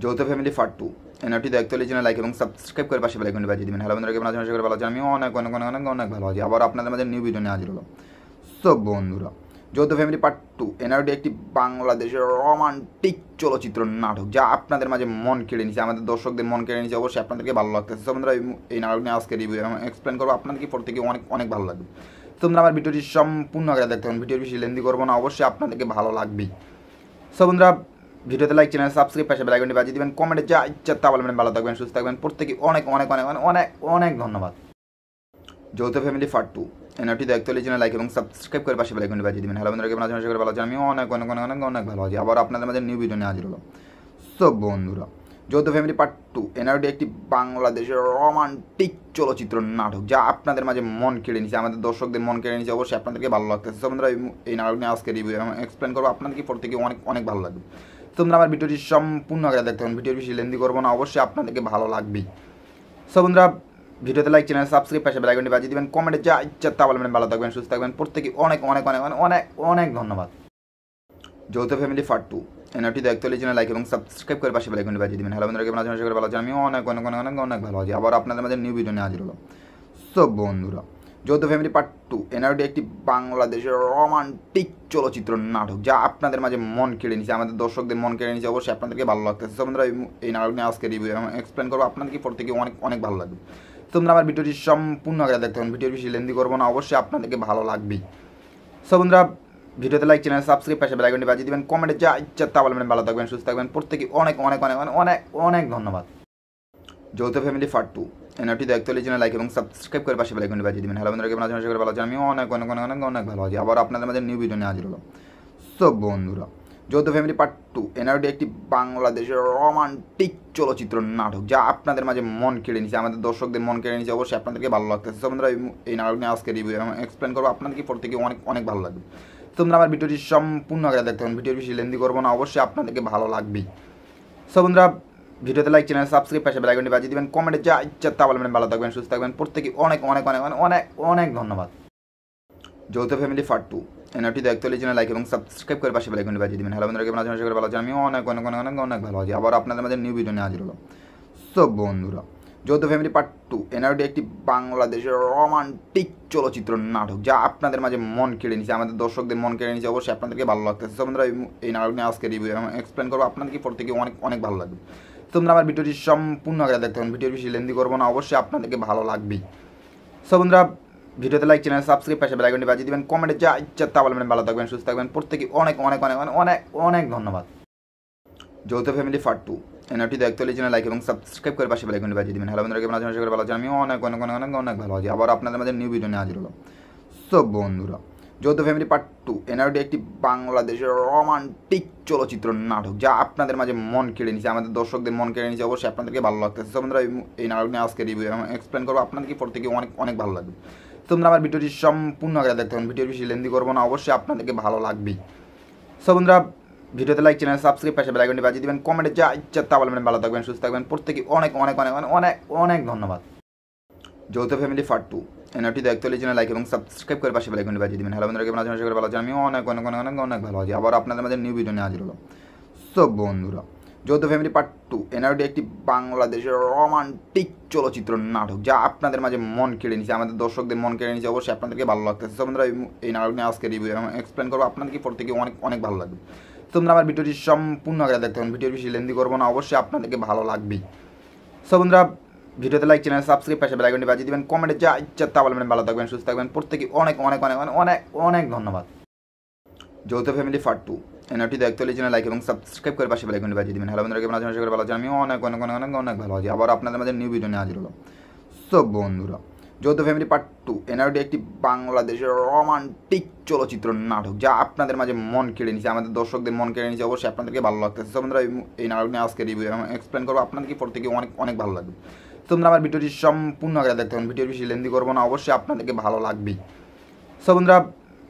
যৌথ ফ্যামিলি পার্ট 2 এনআরটি দায়িত্ব চ্যানেল লাইক এবং সাবস্ক্রাইব করে পাশে বেল আইকনটি বাজিয়ে দিবেন। হ্যালো বন্ধুরা, কেমন আছেন? আশা করি ভালো আছেন। আমি অনেক অনেক অনেক অনেক অনেক ভালো আছি। আবার আপনাদের মাঝে নিউ ভিডিও নিয়ে হাজির হলো। সো বন্ধুরা, যৌথ ফ্যামিলি পার্ট 2 এনআরটি একটি বাংলাদেশের রোমান্টিক চলচ্চিত্র নাটক, যা আপনাদের মাঝে মন কেড়ে নিচ্ছে, আমাদের দর্শকদের মন কেড়ে নিচ্ছে। অবশ্যই আপনাদেরকে ভালো লাগতেছে। সো বন্ধুরা, এই নাটক নিয়ে আজকে রিভিউ এবং এক্সপ্লেন করবো, আপনাদেরকে প্রত্যেকে অনেক অনেক ভালো লাগবে। তোমরা আমার ভিডিওটি সম্পূর্ণ আগে দেখতে হবে, ভিডিওর বেশি লেন্দি করবো না, অবশ্যই আপনাদেরকে ভালো লাগবেই। সো বন্ধুরা, ভিডিওতে লাইক, চ্যানেল সাবস্ক্রাইব, পাশে বেল আইকনটি বাজিয়ে দিবেন। কমেন্টে যা ইচ্ছা তা বলবেন। ভালো থাকবেন, সুস্থ থাকবেন, প্রত্যেকে অনেক অনেক অনেক অনেক অনেক ধন্যবাদ। যৌথ ফ্যামিলি পার্ট 2 এনআরটি দায়িত্ব চ্যানেল লাইক এবং সাবস্ক্রাইব করে পাশে বেল আইকনটি বাজিয়ে দিবেন। হ্যালো বন্ধুরা, কেমন আছেন? আশা করি ভালো আছেন। আমি অনেক অনেক অনেক অনেক অনেক ভালো আছি। আবার আপনাদের মাঝে নিউ ভিডিও নিয়ে হাজির হলো। সো বন্ধুরা, যৌথ ফ্যামিলি পার্ট 2 এনআরটি একটি বাংলাদেশের রোমান্টিক চলচ্চিত্র নাটক, যা আপনাদের মাঝে মন কেড়ে নিচ্ছে, আমাদের দর্শকদের মন কেড়ে নিচ্ছে। অবশ্যই আপনাদেরকে ভালো লাগতেছে। সো বন্ধুরা, এই নাটক নিয়ে আজকে রিভিউ এবং এক্সপ্লেন করবো, আপনাদেরকে প্রত্যেকে অনেক অনেক ভালো লাগবে। তোমরা আমার ভিডিওটি সম্পূর্ণ আগে দেখতে হবে, ভিডিওর বেশি লেন্দি করবো না, অবশ্যই আপনাদেরকে ভালো লাগবেই। সো বন্ধুরা, ভিডিওতে লাইক, চ্যানেল সাবস্ক্রাইব, পাশে বেল আইকনটি বাজিয়ে দিবেন। কমেন্টে যা ইচ্ছা তা বলবেন। ভালো থাকবেন, সুস্থ থাকবেন, প্রত্যেকে অনেক অনেক অনেক অনেক অনেক ধন্যবাদ। যৌথ ফ্যামিলি পার্ট 2 এনআরটি দায়িত্ব চ্যানেল লাইক এবং সাবস্ক্রাইব করে পাশে বেল আইকনটি বাজিয়ে দিবেন। হ্যালো বন্ধুরা, কেমন আছেন? আশা করি ভালো আছেন। আমি অনেক অনেক অনেক অনেক অনেক ভালো আছি। আবার আপনাদের মাঝে নিউ ভিডিও নিয়ে হাজির হলো। সো বন্ধুরা, যৌথ ফ্যামিলি পার্ট 2 এনআরটি একটি বাংলাদেশের রোমান্টিক চলচ্চিত্র নাটক, যা আপনাদের মাঝে মন কেড়ে নিচ্ছে, আমাদের দর্শকদের মন কেড়ে নিচ্ছে। অবশ্যই আপনাদেরকে ভালো লাগতেছে। সো বন্ধুরা, এই নাটক নিয়ে আজকে রিভিউ এবং এক্সপ্লেন করবো, আপনাদেরকে প্রত্যেকে অনেক অনেক ভালো লাগবে। তোমরা আমার ভিডিওটি সম্পূর্ণ আগে দেখতে হবে, ভিডিওর বেশি লেন্দি করবো না, অবশ্যই আপনাদেরকে ভালো লাগবেই। সো বন্ধুরা, ভিডিওতে লাইক, চ্যানেল সাবস্ক্রাইব, পাশে বেল আইকনটি বাজিয়ে দিবেন। কমেন্টে যা ইচ্ছা তা বলবেন। ভালো থাকবেন, সুস্থ থাকবেন, প্রত্যেকে অনেক অনেক অনেক অনেক অনেক ধন্যবাদ। যৌথ ফ্যামিলি পার্ট 2 এনআরটি দায়িত্ব চ্যানেল লাইক এবং সাবস্ক্রাইব করে পাশে বেল আইকনটি বাজিয়ে দিবেন। হ্যালো বন্ধুরা, কেমন আছেন? আশা করি ভালো আছেন। আমি অনেক অনেক অনেক অনেক অনেক ভালো আছি। আবার আপনাদের মাঝে নিউ ভিডিও নিয়ে হাজির হলো। সো বন্ধুরা, যৌথ ফ্যামিলি পার্ট 2 এনআরটি একটি বাংলাদেশের রোমান্টিক চলচ্চিত্র নাটক, যা আপনাদের মাঝে মন কেড়ে নিচ্ছে, আমাদের দর্শকদের মন কেড়ে নিচ্ছে। অবশ্যই আপনাদেরকে ভালো লাগতেছে। সো বন্ধুরা, এই নাটক নিয়ে আজকে রিভিউ এবং এক্সপ্লেন করবো, আপনাদেরকে প্রত্যেকে অনেক অনেক ভালো লাগবে। তোমরা আমার ভিডিওটি সম্পূর্ণ আগে দেখতে হবে, ভিডিওর বেশি লেন্দি করবো না, অবশ্যই আপনাদেরকে ভালো লাগবেই। সো বন্ধুরা, ভিডিওতে লাইক, চ্যানেল সাবস্ক্রাইব, পাশে বেল আইকনটি বাজিয়ে দিবেন। কমেন্টে যা ইচ্ছা তা বলবেন। ভালো থাকবেন, সুস্থ থাকবেন, প্রত্যেকে অনেক অনেক অনেক অনেক অনেক ধন্যবাদ। যৌথ ফ্যামিলি পার্ট 2 এনআরটি দায়িত্ব চ্যানেল লাইক এবং সাবস্ক্রাইব করে পাশে বেল আইকনটি বাজিয়ে দিবেন। হ্যালো বন্ধুরা, কেমন আছেন? আশা করি ভালো আছেন। আমি অনেক অনেক অনেক অনেক অনেক ভালো আছি। আবার আপনাদের মাঝে নিউ ভিডিও নিয়ে হাজির হলো। সো বন্ধুরা, যৌথ ফ্যামিলি পার্ট 2 এনআরটি একটি বাংলাদেশের রোমান্টিক চলচ্চিত্র নাটক, যা আপনাদের মাঝে মন কেড়ে নিচ্ছে, আমাদের দর্শকদের মন কেড়ে নিচ্ছে। অবশ্যই আপনাদেরকে ভালো লাগতেছে। সো বন্ধুরা, এই নাটক নিয়ে আজকে রিভিউ এবং এক্সপ্লেন করবো, আপনাদেরকে প্রত্যেকে অনেক অনেক ভালো লাগবে। তোমরা আমার ভিডিওটি সম্পূর্ণ আগে দেখতে হবে, ভিডিওর বেশি লেন্দি করবো না, অবশ্যই আপনাদেরকে ভালো লাগবেই। সো বন্ধুরা, ভিডিওতে লাইক, চ্যানেল সাবস্ক্রাইব, পাশে বেল আইকনটি বাজিয়ে দিবেন। কমেন্টে যা ইচ্ছা তা বলবেন। ভালো থাকবেন, সুস্থ থাকবেন, প্রত্যেকে অনেক অনেক অনেক অনেক অনেক ধন্যবাদ। যৌথ ফ্যামিলি পার্ট 2 এনআরটি দায়িত্ব চ্যানেল লাইক এবং সাবস্ক্রাইব করে পাশে বেল আইকনটি বাজিয়ে দিবেন। হ্যালো বন্ধুরা, কেমন আছেন? আশা করি ভালো আছেন। আমি অনেক অনেক অনেক অনেক অনেক ভালো আছি। আবার আপনাদের মাঝে নিউ ভিডিও নিয়ে হাজির হলো। সো বন্ধুরা, যৌথ ফ্যামিলি পার্ট 2 এনআরটি একটি বাংলাদেশের রোমান্টিক চলচ্চিত্র নাটক, যা আপনাদের মাঝে মন কেড়ে নিচ্ছে, আমাদের দর্শকদের মন কেড়ে নিচ্ছে। অবশ্যই আপনাদেরকে ভালো লাগতেছে। সো বন্ধুরা, এই নাটক নিয়ে আজকে রিভিউ এবং এক্সপ্লেন করবো, আপনাদেরকে প্রত্যেকে অনেক অনেক ভালো লাগবে। তোমরা আমার ভিডিওটি সম্পূর্ণ আগে দেখতে হবে, ভিডিওর বেশি লেন্দি করবো না, অবশ্যই আপনাদেরকে ভালো লাগবেই। সো বন্ধুরা, ভিডিওতে লাইক, চ্যানেল সাবস্ক্রাইব, পাশে বেল আইকনটি বাজিয়ে দিবেন। কমেন্টে যা ইচ্ছা তা বলবেন। ভালো থাকবেন, সুস্থ থাকবেন, প্রত্যেকে অনেক অনেক অনেক অনেক অনেক ধন্যবাদ। যৌথ ফ্যামিলি পার্ট 2 এনআরটি দায়িত্ব চ্যানেল লাইক এবং সাবস্ক্রাইব করে পাশে বেল আইকনটি বাজিয়ে দিবেন। হ্যালো বন্ধুরা, কেমন আছেন? আশা করি ভালো আছেন। আমি অনেক অনেক অনেক অনেক অনেক ভালো আছি। আবার আপনাদের মাঝে নিউ ভিডিও নিয়ে হাজির হলো। সো বন্ধুরা, যৌথ ফ্যামিলি পার্ট 2 এনআরটি একটি বাংলাদেশের রোমান্টিক চলচ্চিত্র নাটক, যা আপনাদের মাঝে মন কেড়ে নিচ্ছে, আমাদের দর্শকদের মন কেড়ে নিচ্ছে। অবশ্যই আপনাদেরকে ভালো লাগতেছে। সো বন্ধুরা, এই নাটক নিয়ে আজকে রিভিউ এবং এক্সপ্লেন করবো, আপনাদেরকে প্রত্যেকে অনেক অনেক ভালো লাগবে। তোমরা আমার ভিডিওটি সম্পূর্ণ আগে দেখতে হবে, ভিডিওর বেশি লেন্দি করবো না, অবশ্যই আপনাদেরকে ভালো লাগবেই। সো বন্ধুরা, ভিডিওতে লাইক, চ্যানেল সাবস্ক্রাইব, পাশে বেল আইকনটি বাজিয়ে দিবেন। কমেন্টে যা ইচ্ছা তা বলবেন। ভালো থাকবেন, সুস্থ থাকবেন, প্রত্যেকে অনেক অনেক অনেক অনেক অনেক ধন্যবাদ। যৌথ ফ্যামিলি পার্ট 2 এনআরটি দায়িত্ব চ্যানেল লাইক এবং সাবস্ক্রাইব করে পাশে বেল আইকনটি বাজিয়ে দিবেন। হ্যালো বন্ধুরা, কেমন আছেন? আশা করি ভালো আছেন। আমি অনেক অনেক অনেক অনেক অনেক ভালো আছি। আবার আপনাদের মাঝে নিউ ভিডিও নিয়ে হাজির হলো। সো বন্ধুরা, যৌথ ফ্যামিলি পার্ট 2 এনআরডি একটি বাংলাদেশের রোমান্টিক চলচ্চিত্র নাটক যা আপনাদের মাঝে মন কেড়ে নিছে, আমাদের দর্শকদের মন কেড়ে নিছে। অবশ্যই আপনাদেরকে ভালো লাগতেছে। তোমরা এই নাটক নিয়ে আজকে রিভিউ এবং এক্সপ্লেন করবো, আপনাদেরকে প্রত্যেকে অনেক অনেক ভালো লাগবে। তোমরা আমার ভিডিওটি সম্পূর্ণ আগে দেখতে হবে, ভিডিওর বেশি লেন্দি করবো না, অবশ্যই আপনাদেরকে ভালো লাগবেই। সো বন্ধুরা,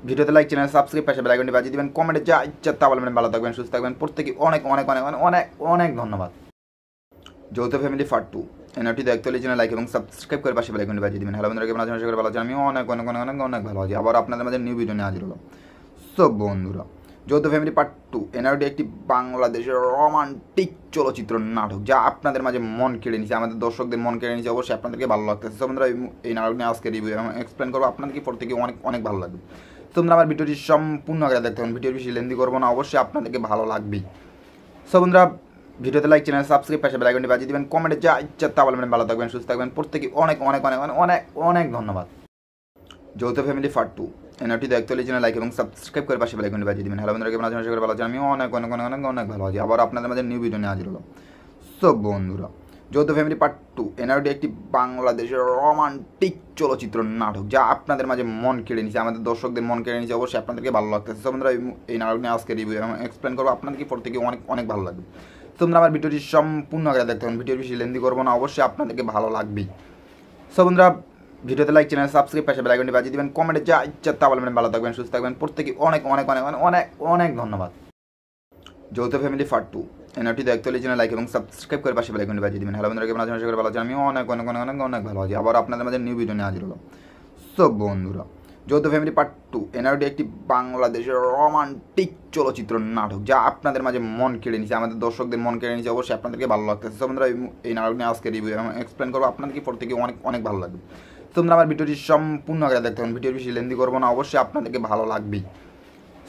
ভিডিওতে লাইক, চ্যানেল সাবস্ক্রাইব, পাশে বেল আইকনটি বাজিয়ে দিবেন, কমেন্টে যা ইচ্ছা তা বলবেন। ভালো থাকবেন, সুস্থ থাকবেন, প্রত্যেকে অনেক অনেক অনেক অনেক অনেক ধন্যবাদ। যৌথ ফ্যামিলি পার্ট 2 এনআরটি দেখতে হলে চ্যানেল লাইক এবং সাবস্ক্রাইব করে পাশে বেল আইকনটি বাজিয়ে দিবেন। হ্যালো বন্ধুরা, কেমন আছেন? আশা করি ভালো আছেন। আমি অনেক অনেক অনেক অনেক অনেক ভালো আছি। আবার আপনাদের মাঝে নিউ ভিডিও নিয়ে হাজির হলো। সো বন্ধুরা, যৌথ ফ্যামিলি পার্ট 2 এনআরটি একটি বাংলাদেশের রোমান্টিক চলচ্চিত্র নাটক যা আপনাদের মাঝে মন কেড়ে নিছে, আমাদের দর্শকদের মন কেড়ে নিছে। অবশ্যই আপনাদেরকে ভালো লাগতেছে। সো বন্ধুরা, এই নাটক নিয়ে আজকে রিভিউ এবং এক্সপ্লেন করবো, আপনাদেরকে প্রত্যেকে অনেক অনেক ভালো লাগবে। তোমরা আমার ভিডিওটি সম্পূর্ণ আগে দেখতে হবে, ভিডিওর বেশি লেন্দি করবো না, অবশ্যই আপনাদেরকে ভালো লাগবেই। সো বন্ধুরা, ভিডিওতে লাইক, চ্যানেল সাবস্ক্রাইব, পাশে বেল আইকনটি বাজিয়ে দিবেন, কমেন্টে যা ইচ্ছা তা বলবেন। ভালো থাকবেন, সুস্থ থাকবেন, প্রত্যেকে অনেক অনেক অনেক অনেক অনেক ধন্যবাদ। যৌথ ফ্যামিলি পার্ট 2 এনআরটি দেখতে হলে চ্যানেল লাইক এবং সাবস্ক্রাইব করে পাশে বেল আইকনটি বাজিয়ে দিবেন। হ্যালো বন্ধুরা, কেমন আছেন? আশা করি ভালো আছেন। আমি অনেক অনেক অনেক অনেক অনেক ভালো আছি। আবার আপনাদের মাঝে নিউ ভিডিও নিয়ে হাজির হলো। সো বন্ধুরা, যৌথ ফ্যামিলি পার্ট 2 এনআরটি একটি বাংলাদেশের রোমান্টিক চলচ্চিত্র নাটক যা আপনাদের মাঝে মন কেড়ে নিছে, আমাদের দর্শকদের মন কেড়ে নিছে। অবশ্যই আপনাদেরকে ভালো লাগতেছে। সো বন্ধুরা, এই নাটক নিয়ে আজকে রিভিউ এবং এক্সপ্লেন করবো, আপনাদেরকে প্রত্যেকে অনেক অনেক ভালো লাগবে। তোমরা আমার ভিডিওটি সম্পূর্ণ আগে দেখতে হবে, ভিডিওর বেশি লেন্দি করবো না, অবশ্যই আপনাদেরকে ভালো লাগবেই। সো বন্ধুরা, ভিডিওতে লাইক, চ্যানেল সাবস্ক্রাইব, পাশে বেল আইকনটি বাজিয়ে দিবেন, কমেন্টে যা ইচ্ছা তা বলবেন। ভালো থাকবেন, সুস্থ থাকবেন, প্রত্যেকে অনেক অনেক অনেক অনেক অনেক ধন্যবাদ। যৌথ ফ্যামিলি পার্ট 2 এনআরটি দেখতে হলে চ্যানেল লাইক এবং সাবস্ক্রাইব করে পাশে বেল আইকনটি বাজিয়ে দিবেন। হ্যালো বন্ধুরা, কেমন আছেন? আশা করি ভালো আছেন। আমি অনেক অনেক অনেক অনেক অনেক ভালো আছি। আবার আপনাদের মাঝে নিউ ভিডিও নিয়ে হাজির হলো। সো বন্ধুরা, যৌথ ফ্যামিলি পার্ট 2 এনআরটি একটি বাংলাদেশের রোমান্টিক চলচ্চিত্র নাটক যা আপনাদের মাঝে মন কেড়ে নিছে, আমাদের দর্শকদের মন কেড়ে নিছে। অবশ্যই আপনাদেরকে ভালো লাগতেছে। সো বন্ধুরা, এই নাটক নিয়ে আজকে রিভিউ এবং এক্সপ্লেন করবো, আপনাদেরকে প্রত্যেকে অনেক অনেক ভালো লাগবে। তোমরা আমার ভিডিওটি সম্পূর্ণ আগে দেখতে হবে, ভিডিওর বেশি লেন্দি করবো না, অবশ্যই আপনাদেরকে ভালো লাগবেই।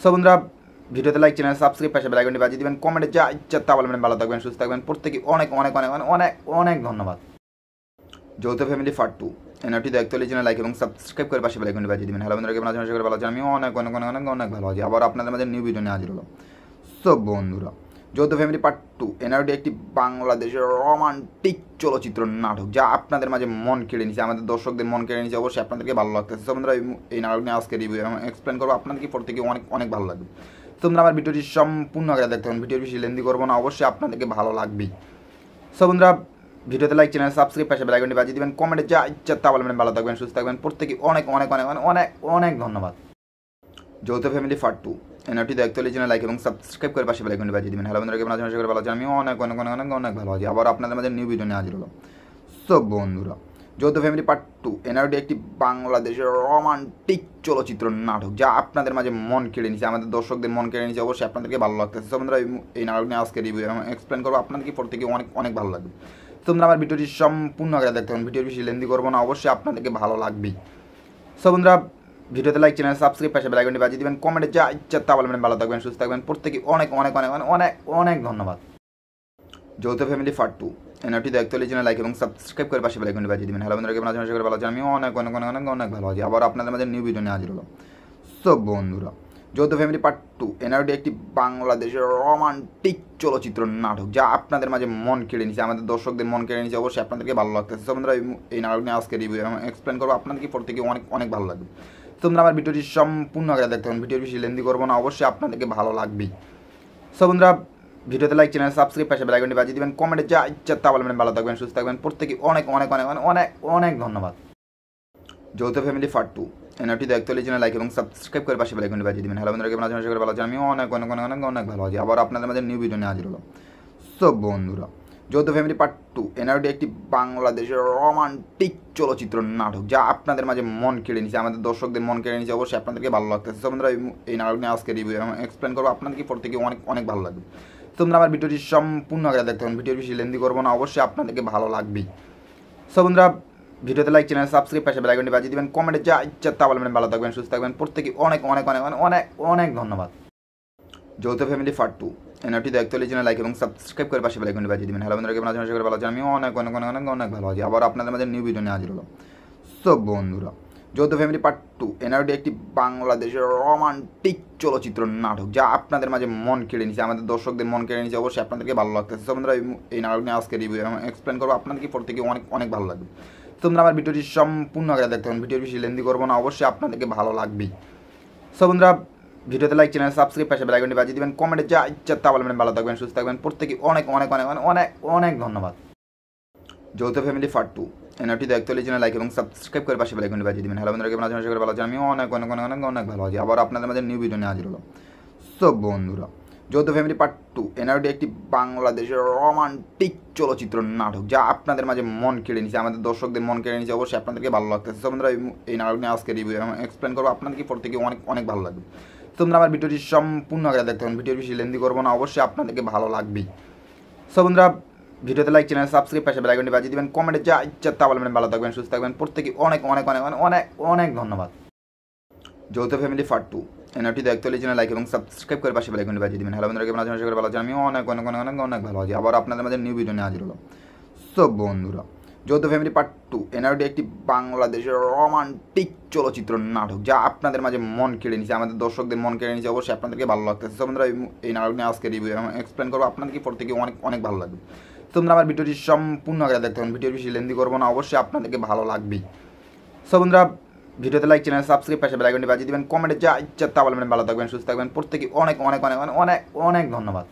সো বন্ধুরা, ভিডিওতে লাইক, চ্যানেল সাবস্ক্রাইব, পাশে বেল আইকনটি বাজিয়ে দিবেন, কমেন্টে যা ইচ্ছা তা বলবেন। ভালো থাকবেন, সুস্থ থাকবেন, প্রত্যেকে অনেক অনেক অনেক অনেক অনেক ধন্যবাদ। যৌথ ফ্যামিলি পার্ট 2 এনআরটি দেখতে হলে চ্যানেল লাইক এবং সাবস্ক্রাইব করে পাশে বেল আইকনটি বাজিয়ে দিবেন। হ্যালো বন্ধুরা, কেমন আছেন? আশা করি ভালো আছেন। আমি অনেক অনেক অনেক অনেক অনেক ভালো আছি। আবার আপনাদের মাঝে নিউ ভিডিও নিয়ে হাজির হলো। সো বন্ধুরা, যৌথ ফ্যামিলি পার্ট 2 এনআরটি একটি বাংলাদেশের রোমান্টিক চলচ্চিত্র নাটক যা আপনাদের মাঝে মন কেড়ে নিছে, আমাদের দর্শকদের মন কেড়ে নিছে। অবশ্যই আপনাদেরকে ভালো লাগতেছে। সো বন্ধুরা, এই নাটক নিয়ে আজকে রিভিউ এবং এক্সপ্লেন করবো, আপনাদেরকে প্রত্যেকে অনেক অনেক ভালো লাগবে। তোমরা আমার ভিডিওটি সম্পূর্ণ আগে দেখতে হবে, ভিডিওর বেশি লেন্দি করবো না, অবশ্যই আপনাদেরকে ভালো লাগবেই। সো বন্ধুরা, ভিডিওতে লাইক, চ্যানেল সাবস্ক্রাইব, পাশে বেল আইকনটি বাজিয়ে দিবেন, কমেন্টে যা ইচ্ছা তা বলবেন। ভালো থাকবেন, সুস্থ থাকবেন, প্রত্যেকে অনেক অনেক অনেক অনেক অনেক ধন্যবাদ। যৌথ ফ্যামিলি পার্ট 2 এনআরটি দেখতে হলে চ্যানেল লাইক এবং সাবস্ক্রাইব করে পাশে বেল আইকনটি বাজিয়ে দিবেন। হ্যালো বন্ধুরা, কেমন আছেন? আশা করি ভালো আছেন। আমি অনেক অনেক অনেক অনেক অনেক ভালো আছি। আবার আপনাদের মাঝে নিউ ভিডিও নিয়ে হাজির হলো। সো বন্ধুরা, যৌথ ফ্যামিলি পার্ট 2 এনআরটি একটি বাংলাদেশের রোমান্টিক চলচ্চিত্র নাটক যা আপনাদের মাঝে মন কেড়ে নিছে, আমাদের দর্শকদের মন কেড়ে নিছে। অবশ্যই আপনাদেরকে ভালো লাগতেছে। সো বন্ধুরা, এই নাটক নিয়ে আজকে রিভিউ এবং এক্সপ্লেন করবো, আপনাদেরকে প্রত্যেকে অনেক অনেক ভালো লাগবে। তোমরা আমার ভিডিওটি সম্পূর্ণ আগে দেখতে হবে, ভিডিওর বেশি লেন্দি করবো না, অবশ্যই আপনাদেরকে ভালো লাগবেই। সো বন্ধুরা, ভিডিওতে লাইক, চ্যানেল সাবস্ক্রাইব, পাশে বেল আইকনটি বাজিয়ে দিবেন, কমেন্টে যা ইচ্ছা তা বলবেন। ভালো থাকবেন, সুস্থ থাকবেন, প্রত্যেকে অনেক অনেক অনেক অনেক অনেক ধন্যবাদ। যৌথ ফ্যামিলি পার্ট 2 এনআরটি দেখতে হলে চ্যানেল লাইক এবং সাবস্ক্রাইব করে পাশে বেল আইকনটি বাজিয়ে দিবেন। হ্যালো বন্ধুরা, কেমন আছেন? আশা করি ভালো আছেন। আমি অনেক অনেক অনেক অনেক অনেক ভালো আছি। আবার আপনাদের মাঝে নিউ ভিডিও নিয়ে হাজির হলো। সো বন্ধুরা, যৌথ ফ্যামিলি পার্ট 2 এনআরটি একটি বাংলাদেশের রোমান্টিক চলচ্চিত্র নাটক যা আপনাদের মাঝে মন কেড়ে নিছে, আমাদের দর্শকদের মন কেড়ে নিছে। অবশ্যই আপনাদেরকে ভালো লাগতেছে। সো বন্ধুরা, এই নাটক নিয়ে আজকে রিভিউ এবং এক্সপ্লেন করবো, আপনাদেরকে প্রত্যেকে অনেক অনেক ভালো লাগবে। তোমরা আমার ভিডিওটি সম্পূর্ণ আগে দেখতে হবে, ভিডিওর বেশি লেন্দি করবো না, অবশ্যই আপনাদেরকে ভালো লাগবেই। সো বন্ধুরা, ভিডিওতে লাইক, চ্যানেল সাবস্ক্রাইব, পাশে বেল আইকনটি বাজিয়ে দিবেন, কমেন্টে যা ইচ্ছা তা বলবেন। ভালো থাকবেন, সুস্থ থাকবেন, প্রত্যেকে অনেক অনেক অনেক অনেক অনেক ধন্যবাদ। যৌথ ফ্যামিলি পার্ট 2 এনআরটি দেখতে হলে চ্যানেল লাইক এবং সাবস্ক্রাইব করে পাশে বেল আইকনটি বাজিয়ে দিবেন। হ্যালো বন্ধুরা, কেমন আছেন? আশা করি ভালো আছেন। আমি অনেক অনেক অনেক অনেক অনেক ভালো আছি। আবার আপনাদের মাঝে নিউ ভিডিও নিয়ে হাজির হলো। সো বন্ধুরা, যৌথ ফ্যামিলি পার্ট 2 এনআরটি একটি বাংলাদেশের রোমান্টিক চলচ্চিত্র নাটক যা আপনাদের মাঝে মন কেড়ে নিছে, আমাদের দর্শকদের মন কেড়ে নিছে। অবশ্যই আপনাদেরকে ভালো লাগতেছে। সো বন্ধুরা, এই নাটক নিয়ে আজকে রিভিউ এবং এক্সপ্লেন করবো, আপনাদেরকে প্রত্যেকে অনেক অনেক ভালো লাগবে। তোমরা আমার ভিডিওটি সম্পূর্ণ আগে দেখতে হবে, ভিডিওর বেশি লেন্দি করবো না, অবশ্যই আপনাদেরকে ভালো লাগবেই। সো বন্ধুরা, ভিডিওতে লাইক, চ্যানেল সাবস্ক্রাইব, পাশে বেল আইকনটি বাজিয়ে দিবেন, কমেন্টে যা ইচ্ছা তা বলবেন। ভালো থাকবেন, সুস্থ থাকবেন, প্রত্যেকে অনেক অনেক অনেক অনেক অনেক ধন্যবাদ। যৌথ ফ্যামিলি পার্ট 2 এনআরটি দেখতে হলে চ্যানেল লাইক এবং সাবস্ক্রাইব করে পাশে বেল আইকনটি বাজিয়ে দিবেন। হ্যালো বন্ধুরা, কেমন আছেন? আশা করি ভালো আছেন। আমি অনেক অনেক অনেক অনেক অনেক ভালো আছি। আবার আপনাদের মাঝে নিউ ভিডিও নিয়ে হাজির হলো। সো বন্ধুরা, যৌথ ফ্যামিলি পার্ট 2 এনআরটি একটি বাংলাদেশের রোমান্টিক চলচ্চিত্র নাটক যা আপনাদের মাঝে মন কেড়ে নিছে, আমাদের দর্শকদের মন কেড়ে নিছে। অবশ্যই আপনাদেরকে ভালো লাগতেছে। সো বন্ধুরা, এই নাটক নিয়ে আজকে রিভিউ এবং এক্সপ্লেন করবো, আপনাদেরকে প্রত্যেকে অনেক অনেক ভালো লাগবে। তোমরা আমার ভিডিওটি সম্পূর্ণ আগে দেখতে হবে, ভিডিওর বেশি লেন্দি করবো না, অবশ্যই আপনাদেরকে ভালো লাগবেই। সো বন্ধুরা ভিডিওতে লাইক, চ্যানেল সাবস্ক্রাইব, পাশে বেল আইকনটি বাজিয়ে দিবেন, কমেন্টে যা ইচ্ছা তা বলবেন। ভালো থাকবেন, সুস্থ থাকবেন, প্রত্যেকে অনেক অনেক অনেক অনেক অনেক অনেক ধন্যবাদ। যৌথ ফ্যামিলি পার্ট 2 এনআরটি দেখতে হলে চ্যানেল লাইক এবং সাবস্ক্রাইব করে পাশে বেল আইকনটি বাজিয়ে দিবেন। হ্যালো বন্ধুরা, কেমন আছেন? আশা করি ভালো আছেন। আমি অনেক অনেক অনেক অনেক অনেক ভালো আছি। আবার আপনাদের মাঝে নিউ ভিডিও নিয়ে হাজির হলো। সো বন্ধুরা যৌথ ফ্যামিলি পার্ট 2 এনআরটি একটি বাংলাদেশের রোমান্টিক চলচ্চিত্র নাটক, যা আপনাদের মাঝে মন কেড়ে নিছে, আমাদের দর্শকদের মন কেড়ে নিছে। অবশ্যই আপনাদেরকে ভালো লাগতেছে। সো বন্ধুরা এই নাটক নিয়ে আজকে রিভিউ এবং এক্সপ্লেন করবো, আপনাদেরকে প্রত্যেকে অনেক অনেক ভালো লাগবে। তোমরা আমার ভিডিওটি সম্পূর্ণ আগে দেখতে হবে, ভিডিওর বেশি লেন্দি করবো না, অবশ্যই আপনাদেরকে ভালো লাগবেই। সো বন্ধুরা ভিডিওতে লাইক, চ্যানেল সাবস্ক্রাইব, পাশে বেল আইকনটি বাজিয়ে দিবেন, কমেন্টে যা ইচ্ছা তা বলবেন। ভালো থাকবেন, সুস্থ থাকবেন, প্রত্যেকে অনেক অনেক অনেক অনেক অনেক অনেক ধন্যবাদ। যৌথ ফ্যামিলি পার্ট 2 এনআরটি দেখতে হলে চ্যানেল লাইক এবং সাবস্ক্রাইব করে পাশে বেল আইকনটি বাজিয়ে দিবেন। হ্যালো বন্ধুরা, কেমন আছেন? আশা করি ভালো আছেন। আমি অনেক অনেক অনেক অনেক অনেক ভালো আছি। আবার আপনাদের মাঝে নিউ ভিডিও নিয়ে হাজির হলো। সো বন্ধুরা যৌথ ফ্যামিলি পার্ট 2 এনআরটি একটি বাংলাদেশের রোমান্টিক চলচ্চিত্র নাটক, যা আপনাদের মাঝে মন কেড়ে নিছে, আমাদের দর্শকদের মন কেড়ে নিছে। অবশ্যই আপনাদেরকে ভালো লাগতেছে। সো বন্ধুরা এই নাটক নিয়ে আজকে রিভিউ এবং এক্সপ্লেন করবো, আপনাদেরকে প্রত্যেকে অনেক অনেক ভালো লাগবে। তোমরা আমার ভিডিওটি সম্পূর্ণ আগে দেখতে হবে, ভিডিওর বেশি লেন্দি করবো না, অবশ্যই আপনাদেরকে ভালো লাগবেই। সো বন্ধুরা ভিডিওতে লাইক, চ্যানেল সাবস্ক্রাইব, পাশে বেল আইকনটি বাজিয়ে দিবেন, কমেন্টে যা ইচ্ছা তা বলবেন। ভালো থাকবেন, সুস্থ থাকবেন, প্রত্যেকে অনেক অনেক অনেক অনেক অনেক অনেক ধন্যবাদ।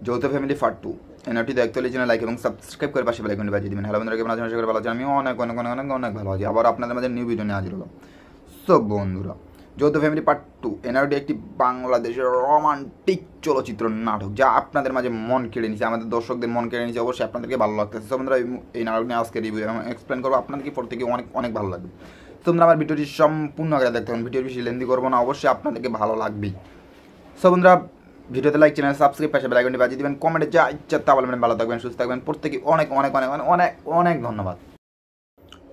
যৌথ ফ্যামিলি পার্ট 2 এনআরটি দেখতে হলে চ্যানেল লাইক এবং সাবস্ক্রাইব করে পাশে বেল আইকনটি বাজিয়ে দিবেন। হ্যালো বন্ধুরা, কেমন আছেন? আশা করি ভালো আছেন। আমি অনেক অনেক অনেক অনেক অনেক ভালো আছি। আবার আপনাদের মাঝে নিউ ভিডিও নিয়ে হাজির হলো। সো বন্ধুরা যৌথ ফ্যামিলি পার্ট 2 এনআরটি একটি বাংলাদেশের রোমান্টিক চলচ্চিত্র নাটক, যা আপনাদের মাঝে মন কেড়ে নিছে, আমাদের দর্শকদের মন কেড়ে নিছে। অবশ্যই আপনাদেরকে ভালো লাগতেছে। সো বন্ধুরা এই নাটক নিয়ে আজকে রিভিউ এবং এক্সপ্লেন করবো, আপনাদেরকে প্রত্যেকে অনেক অনেক ভালো লাগবে। তোমরা আমার ভিডিওটি সম্পূর্ণ আগে দেখতে হবে, ভিডিওর বেশি লেন্দি করবো না, অবশ্যই আপনাদেরকে ভালো লাগবেই। সো বন্ধুরা ভিডিওতে লাইক, চ্যানেল সাবস্ক্রাইব, পাশে বেল আইকনটি বাজিয়ে দিবেন, কমেন্টে যা ইচ্ছা তা বলবেন। ভালো থাকবেন, সুস্থ থাকবেন, প্রত্যেকে অনেক অনেক অনেক অনেক অনেক অনেক ধন্যবাদ।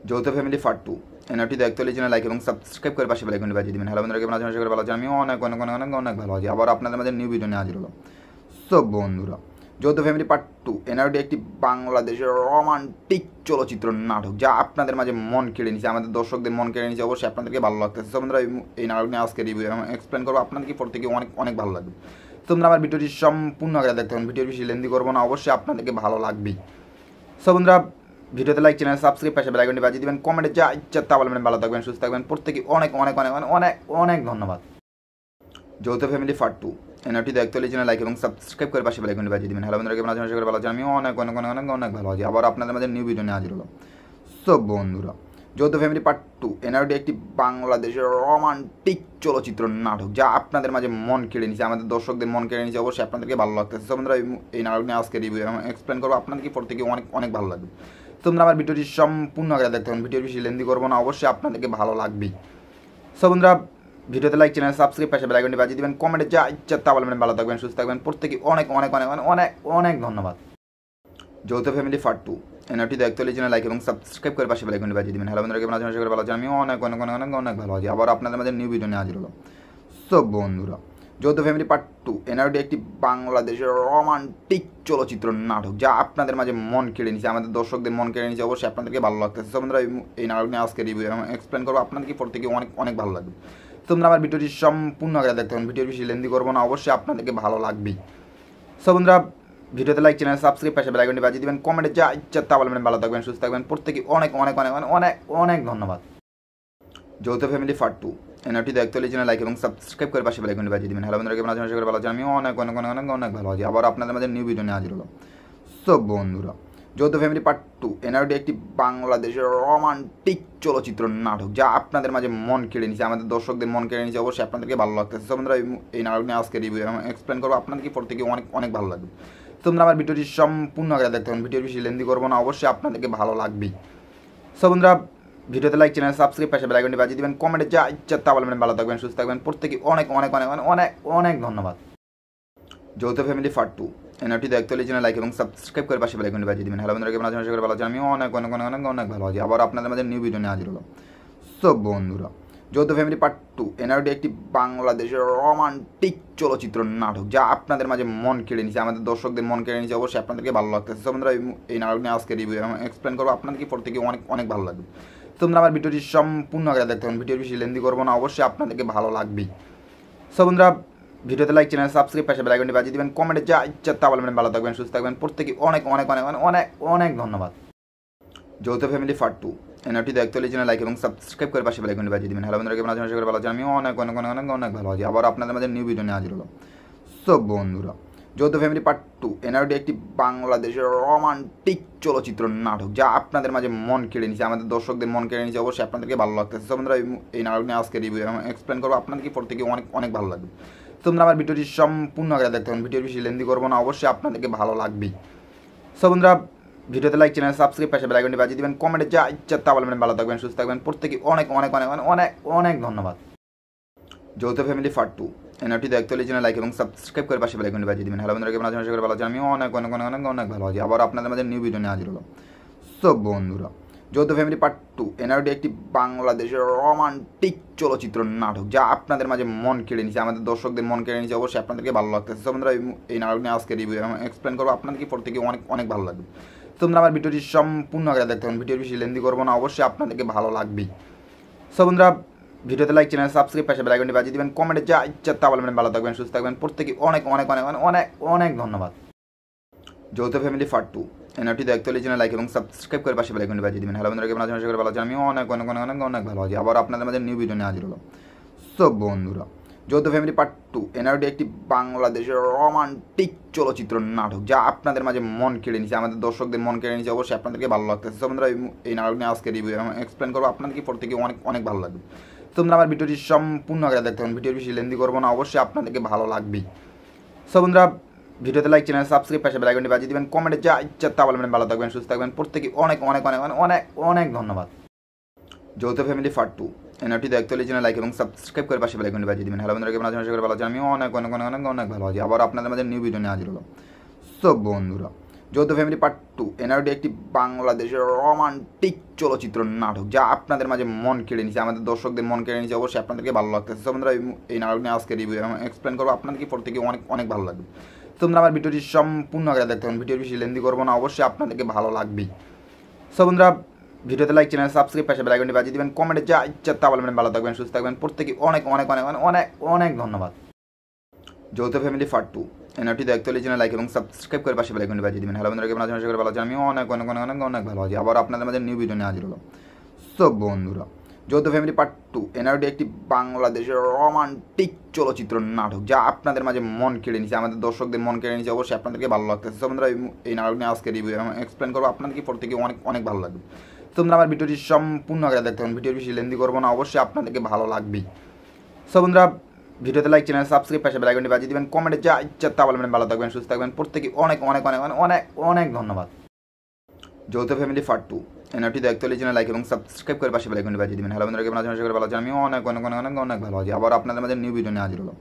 যৌথ ফ্যামিলি পার্ট 2 এনআরটি দেখতে হলে চ্যানেল লাইক এবং সাবস্ক্রাইব করে পাশে বেল আইকনটি বাজিয়ে দিবেন। হ্যালো বন্ধুরা, কেমন আছেন? আশা করি ভালো আছেন। আমি অনেক অনেক অনেক অনেক অনেক ভালো আছি। আবার আপনাদের মাঝে নিউ ভিডিও নিয়ে হাজির হলো। সো বন্ধুরা যৌথ ফ্যামিলি পার্ট 2 এনআরটি একটি বাংলাদেশের রোমান্টিক চলচ্চিত্র নাটক, যা আপনাদের মাঝে মন কেড়ে নিছে, আমাদের দর্শকদের মন কেড়ে নিছে। অবশ্যই আপনাদেরকে ভালো লাগতেছে। সো বন্ধুরা এই নাটক নিয়ে আজকে রিভিউ এবং এক্সপ্লেন করবো, আপনাদেরকে প্রত্যেকে অনেক অনেক ভালো লাগবে। তোমরা আমার ভিডিওটি সম্পূর্ণ আগে দেখতে হবে, ভিডিওর বেশি লেন্দি করবো না, অবশ্যই আপনাদেরকে ভালো লাগবেই। সো বন্ধুরা ভিডিওতে লাইক, চ্যানেল সাবস্ক্রাইব, পাশে বেল আইকনটি বাজিয়ে দিবেন, কমেন্টে যা ইচ্ছা তা বলবেন। ভালো থাকবেন, সুস্থ থাকবেন, প্রত্যেকে অনেক অনেক অনেক অনেক অনেক অনেক ধন্যবাদ। যৌথ ফ্যামিলি পার্ট 2 এনআরটি দেখতে হলে চ্যানেল লাইক এবং সাবস্ক্রাইব করে পাশে বেল আইকনটি বাজিয়ে দিবেন। হ্যালো বন্ধুরা, কেমন আছেন? আশা করি ভালো আছেন। আমি অনেক অনেক অনেক অনেক অনেক ভালো আছি। আবার আপনাদের মাঝে নিউ ভিডিও নিয়ে হাজির হলো। সো বন্ধুরা যৌথ ফ্যামিলি পার্ট 2 এনআরটি একটি বাংলাদেশের রোমান্টিক চলচ্চিত্র নাটক, যা আপনাদের মাঝে মন কেড়ে নিছে, আমাদের দর্শকদের মন কেড়ে নিছে। অবশ্যই আপনাদেরকে ভালো লাগতেছে। সো বন্ধুরা এই নাটক নিয়ে আজকে রিভিউ এবং এক্সপ্লেন করবো, আপনাদেরকে প্রত্যেকে অনেক অনেক ভালো লাগবে। তোমরা আমার ভিডিওটি সম্পূর্ণ আগে দেখতে হবে, ভিডিওর বেশি লেন্দি করবো না, অবশ্যই আপনাদেরকে ভালো লাগবেই। সো বন্ধুরা ভিডিওতে লাইক, চ্যানেল সাবস্ক্রাইব, পাশে বেল আইকনটি বাজিয়ে দিবেন, কমেন্টে যা ইচ্ছা তা বলবেন। ভালো থাকবেন, সুস্থ থাকবেন, প্রত্যেকে অনেক অনেক অনেক অনেক অনেক অনেক ধন্যবাদ। যৌথ ফ্যামিলি পার্ট 2 এনআরটি দেখতে হলে চ্যানেল লাইক এবং সাবস্ক্রাইব করে পাশে বেল আইকনটি বাজিয়ে দিবেন। হ্যালো বন্ধুরা, কেমন আছেন? আশা করি ভালো আছেন। আমি অনেক অনেক অনেক অনেক অনেক ভালো আছি। আবার আপনাদের মাঝে নিউ ভিডিও নিয়ে হাজির হলো। সো বন্ধুরা যৌথ ফ্যামিলি পার্ট 2 এনআরটি একটি বাংলাদেশের রোমান্টিক চলচ্চিত্র নাটক, যা আপনাদের মাঝে মন কেড়ে নিছে, আমাদের দর্শকদের মন কেড়ে নিছে। অবশ্যই আপনাদেরকে ভালো লাগতেছে। সো বন্ধুরা এই নাটক নিয়ে আজকে রিভিউ এবং এক্সপ্লেন করবো, আপনাদেরকে প্রত্যেকে অনেক অনেক ভালো লাগবে। তোমরা আমার ভিডিওটি সম্পূর্ণ আগে দেখতে হবে, ভিডিওর বেশি লেন্দি করবো না, অবশ্যই আপনাদেরকে ভালো লাগবেই। সো বন্ধুরা ভিডিওতে লাইক, চ্যানেল সাবস্ক্রাইব, পাশে বেল আইকনটি বাজিয়ে দিবেন, কমেন্টে যা ইচ্ছা তা বলবেন। ভালো থাকবেন, সুস্থ থাকবেন, প্রত্যেকে অনেক অনেক অনেক অনেক অনেক অনেক ধন্যবাদ। যৌথ ফ্যামিলি পার্ট 2 এনআরটি দেখতে হলে চ্যানেল লাইক এবং সাবস্ক্রাইব করে পাশে বেল আইকনটি বাজিয়ে দিবেন। হ্যালো বন্ধুরা, কেমন আছেন? আশা করি ভালো আছেন। আমি অনেক অনেক অনেক অনেক অনেক ভালো আছি। আবার আপনাদের মাঝে নিউ ভিডিও নিয়ে হাজির হলো। সো বন্ধুরা যৌথ ফ্যামিলি পার্ট 2 এনআরটি একটি বাংলাদেশের রোমান্টিক চলচ্চিত্র নাটক, যা আপনাদের মাঝে মন কেড়ে নিছে, আমাদের দর্শকদের মন কেড়ে নিছে। অবশ্যই আপনাদেরকে ভালো লাগতেছে। সো বন্ধুরা এই নাটক নিয়ে আজকে রিভিউ এবং এক্সপ্লেন করবো, আপনাদেরকে প্রত্যেকে অনেক অনেক ভালো লাগবে। তোমরা আমার ভিডিওটি সম্পূর্ণ আগে দেখতে হবে, ভিডিওর বেশি লেন্দি করবো না, অবশ্যই আপনাদেরকে ভালো লাগবেই। সো বন্ধুরা ভিডিওতে লাইক, চ্যানেল সাবস্ক্রাইব, পাশে বেল আইকনটি বাজিয়ে দিবেন, কমেন্টে যা ইচ্ছা তা বলবেন। ভালো থাকবেন, সুস্থ থাকবেন, প্রত্যেকে অনেক অনেক অনেক অনেক অনেক অনেক ধন্যবাদ। যৌথ ফ্যামিলি পার্ট 2 এনআরটি দেখতে হলে চ্যানেল লাইক এবং সাবস্ক্রাইব করে পাশে বেল আইকনটি বাজিয়ে দিবেন। হ্যালো বন্ধুরা, কেমন আছেন? আশা করি ভালো আছেন। আমি অনেক অনেক অনেক অনেক অনেক ভালো আছি। আবার আপনাদের মাঝে নিউ ভিডিও নিয়ে হাজির হলো। সো বন্ধুরা যৌথ ফ্যামিলি পার্ট 2 এনআরটি একটি বাংলাদেশের রোমান্টিক চলচ্চিত্র নাটক, যা আপনাদের মাঝে মন কেড়ে নিছে, আমাদের দর্শকদের মন কেড়ে নিছে। অবশ্যই আপনাদেরকে ভালো লাগতেছে। সো বন্ধুরা এই নাটক নিয়ে আজকে রিভিউ এবং এক্সপ্লেন করবো, আপনাদেরকে প্রত্যেকে অনেক অনেক ভালো লাগবে। তোমরা আমার ভিডিওটি সম্পূর্ণ আগে দেখতে হবে, ভিডিওর বেশি লেন্দি করবো না, অবশ্যই আপনাদেরকে ভালো লাগবেই। সো বন্ধুরা ভিডিওতে লাইক, চ্যানেল সাবস্ক্রাইব, পাশে বেল আইকনটি বাজিয়ে দিবেন, কমেন্টে যা ইচ্ছা তা বলবেন। ভালো থাকবেন, সুস্থ থাকবেন, প্রত্যেকে অনেক অনেক অনেক অনেক অনেক অনেক ধন্যবাদ। যৌথ family part 2 nRT the actually channel like এবং সাবস্ক্রাইব করে পাশে বেল আইকনটি বাজিয়ে দিবেন। হ্যালো বন্ধুরা, কেমন আছেন? আশা করি ভালো আছেন। আমি অনেক অনেক অনেক অনেক অনেক ভালো আছি। আবার আপনাদের মাঝে নিউ ভিডিও নিয়ে হাজির হলো। সো বন্ধুরা, যৌথ ফ্যামিলি পার্ট 2 এনআরটি একটি বাংলাদেশের রোমান্টিক চলচ্চিত্র নাটক যা আপনাদের মাঝে মন কেড়ে নিছে, আমাদের দর্শকদের মন কেড়ে নিছে। অবশ্যই আপনাদেরকে ভালো লাগতেছে। সো বন্ধুরা, এই নাটক নিয়ে আজকে রিভিউ এবং এক্সপ্লেন করবো, আপনাদেরকে প্রত্যেকে অনেক অনেক ভালো লাগবে। তোমরা আমার ভিডিওটি সম্পূর্ণ আগে দেখতে হবে, ভিডিওর বেশি লেন্দি করবো না, অবশ্যই আপনাদেরকে ভালো লাগবেই। সো বন্ধুরা, ভিডিওতে লাইক, চ্যানেল সাবস্ক্রাইব, পাশে বেল আইকনটি বাজিয়ে দিবেন। কমেন্টে যা ইচ্ছা তা বলবেন। ভালো থাকবেন, সুস্থ থাকবেন, প্রত্যেকে অনেক অনেক অনেক অনেক অনেক অনেক ধন্যবাদ। যৌথ family part 2 nRT the actually channel like এবং সাবস্ক্রাইব করে পাশে বেল আইকনটি বাজিয়ে দিবেন। হ্যালো বন্ধুরা, কেমন আছেন? আশা করি ভালো আছেন। আমি অনেক অনেক অনেক অনেক অনেক ভালো আছি। আবার আপনাদের মাঝে নিউ ভিডিও নিয়ে হাজির হলো। সো বন্ধুরা, যৌথ ফ্যামিলি পার্ট 2 এনআরটি একটি বাংলাদেশের রোমান্টিক চলচ্চিত্র নাটক যা আপনাদের মাঝে মন কেড়ে নিছে, আমাদের দর্শকদের মন কেড়ে নিছে। অবশ্যই আপনাদেরকে ভালো লাগতেছে। সো বন্ধুরা, এই নাটক নিয়ে আজকে রিভিউ এবং এক্সপ্লেন করবো, আপনাদেরকে প্রত্যেকে অনেক অনেক ভালো লাগবে। তোমরা আমার ভিডিওটি সম্পূর্ণ আগে দেখতে হবে, ভিডিওর বেশি লেন্দি করবো না, অবশ্যই আপনাদেরকে ভালো লাগবেই। সো বন্ধুরা, ভিডিওতে লাইক, চ্যানেল সাবস্ক্রাইব, পাশে বেল আইকনটি বাজিয়ে দিবেন। কমেন্টে যা ইচ্ছা তা বলবেন। ভালো থাকবেন, সুস্থ থাকবেন, প্রত্যেকে অনেক অনেক অনেক অনেক অনেক অনেক ধন্যবাদ। যৌথ family part 2 nRT the actually channel like এবং সাবস্ক্রাইব করে পাশে বেল আইকনটি বাজিয়ে দিবেন। হ্যালো বন্ধুরা, কেমন আছেন? আশা করি ভালো আছেন। আমি অনেক অনেক অনেক অনেক অনেক ভালো আছি। আবার আপনাদের মাঝে নিউ ভিডিও নিয়ে হাজির হলো। সো বন্ধুরা, যৌথ ফ্যামিলি পার্ট 2 এনআরটি একটি বাংলাদেশের রোমান্টিক চলচ্চিত্র নাটক যা আপনাদের মাঝে মন কেড়ে নিছে, আমাদের দর্শকদের মন কেড়ে নিছে। অবশ্যই আপনাদেরকে ভালো লাগতেছে। সো বন্ধুরা, এই নাটক নিয়ে আজকে রিভিউ এবং এক্সপ্লেন করবো, আপনাদেরকে প্রত্যেকে অনেক অনেক ভালো লাগবে। তোমরা আমার ভিডিওটি সম্পূর্ণ আগে দেখতে হবে, ভিডিওর বেশি লেন্দি করবো না, অবশ্যই আপনাদেরকে ভালো লাগবেই। সো বন্ধুরা, ভিডিওতে লাইক, চ্যানেল সাবস্ক্রাইব, পাশে বেল আইকনটি বাজিয়ে দিবেন। কমেন্টে যা ইচ্ছা তা বলবেন। ভালো থাকবেন, সুস্থ থাকবেন, প্রত্যেকে অনেক অনেক অনেক অনেক অনেক অনেক ধন্যবাদ। যৌথ family part 2 nRT the actually channel like এবং সাবস্ক্রাইব করে পাশে বেল আইকনটি বাজিয়ে দিবেন। হ্যালো বন্ধুরা, কেমন আছেন? আশা করি ভালো আছেন। আমি অনেক অনেক অনেক অনেক অনেক ভালো আছি। আবার আপনাদের মাঝে নিউ ভিডিও নিয়ে হাজির হলো। সো বন্ধুরা, যৌথ ফ্যামিলি পার্ট 2 এনআরটি একটি বাংলাদেশের রোমান্টিক চলচ্চিত্র নাটক যা আপনাদের মাঝে মন কেড়ে নিছে, আমাদের দর্শকদের মন কেড়ে নিছে। অবশ্যই আপনাদেরকে ভালো লাগতেছে। সো বন্ধুরা, এই নাটক নিয়ে আজকে রিভিউ এবং এক্সপ্লেন করবো, আপনাদেরকে প্রত্যেকে অনেক অনেক ভালো লাগবে। তোমরা আমার ভিডিওটি সম্পূর্ণ আগে দেখতে হবে, ভিডিওর বেশি লেন্দি করবো না, অবশ্যই আপনাদেরকে ভালো লাগবেই। সো বন্ধুরা, ভিডিওতে লাইক, চ্যানেল সাবস্ক্রাইব, পাশে বেল আইকনটি বাজিয়ে দিবেন। কমেন্টে যা ইচ্ছা তা বলবেন। ভালো থাকবেন, সুস্থ থাকবেন, প্রত্যেকে অনেক অনেক অনেক অনেক অনেক অনেক ধন্যবাদ। যৌথ family part 2 nRT the actually channel like এবং সাবস্ক্রাইব করে পাশে বেল আইকনটি বাজিয়ে দিবেন। হ্যালো বন্ধুরা, কেমন আছেন? আশা করি ভালো আছেন। আমি অনেক অনেক অনেক অনেক অনেক ভালো আছি। আবার আপনাদের মাঝে নিউ ভিডিও নিয়ে হাজির হলো। সো বন্ধুরা, যৌথ ফ্যামিলি পার্ট 2 এনআরটি একটি বাংলাদেশের রোমান্টিক চলচ্চিত্র নাটক যা আপনাদের মাঝে মন কেড়ে নিছে, আমাদের দর্শকদের মন কেড়ে নিছে। অবশ্যই আপনাদেরকে ভালো লাগতেছে। সো বন্ধুরা, এই নাটক নিয়ে আজকে রিভিউ এবং এক্সপ্লেন করবো, আপনাদেরকে প্রত্যেকে অনেক অনেক ভালো লাগবে। তোমরা আমার ভিডিওটি সম্পূর্ণ আগে দেখতে হবে, ভিডিওর বেশি লেন্দি করবো না, অবশ্যই আপনাদেরকে ভালো লাগবেই। সো বন্ধুরা, ভিডিওতে লাইক, চ্যানেল সাবস্ক্রাইব, পাশে বেল আইকনটি বাজিয়ে দিবেন। কমেন্টে যা ইচ্ছা তা বলবেন। ভালো থাকবেন, সুস্থ থাকবেন, প্রত্যেকে অনেক অনেক অনেক অনেক অনেক অনেক ধন্যবাদ। যৌথ family part 2 nRT the actually channel like এবং সাবস্ক্রাইব করে পাশে বেল আইকনটি বাজিয়ে দিবেন। হ্যালো বন্ধুরা, কেমন আছেন? আশা করি ভালো আছেন। আমি অনেক অনেক অনেক অনেক অনেক ভালো আছি। আবার আপনাদের মাঝে নিউ ভিডিও নিয়ে হাজির হলো।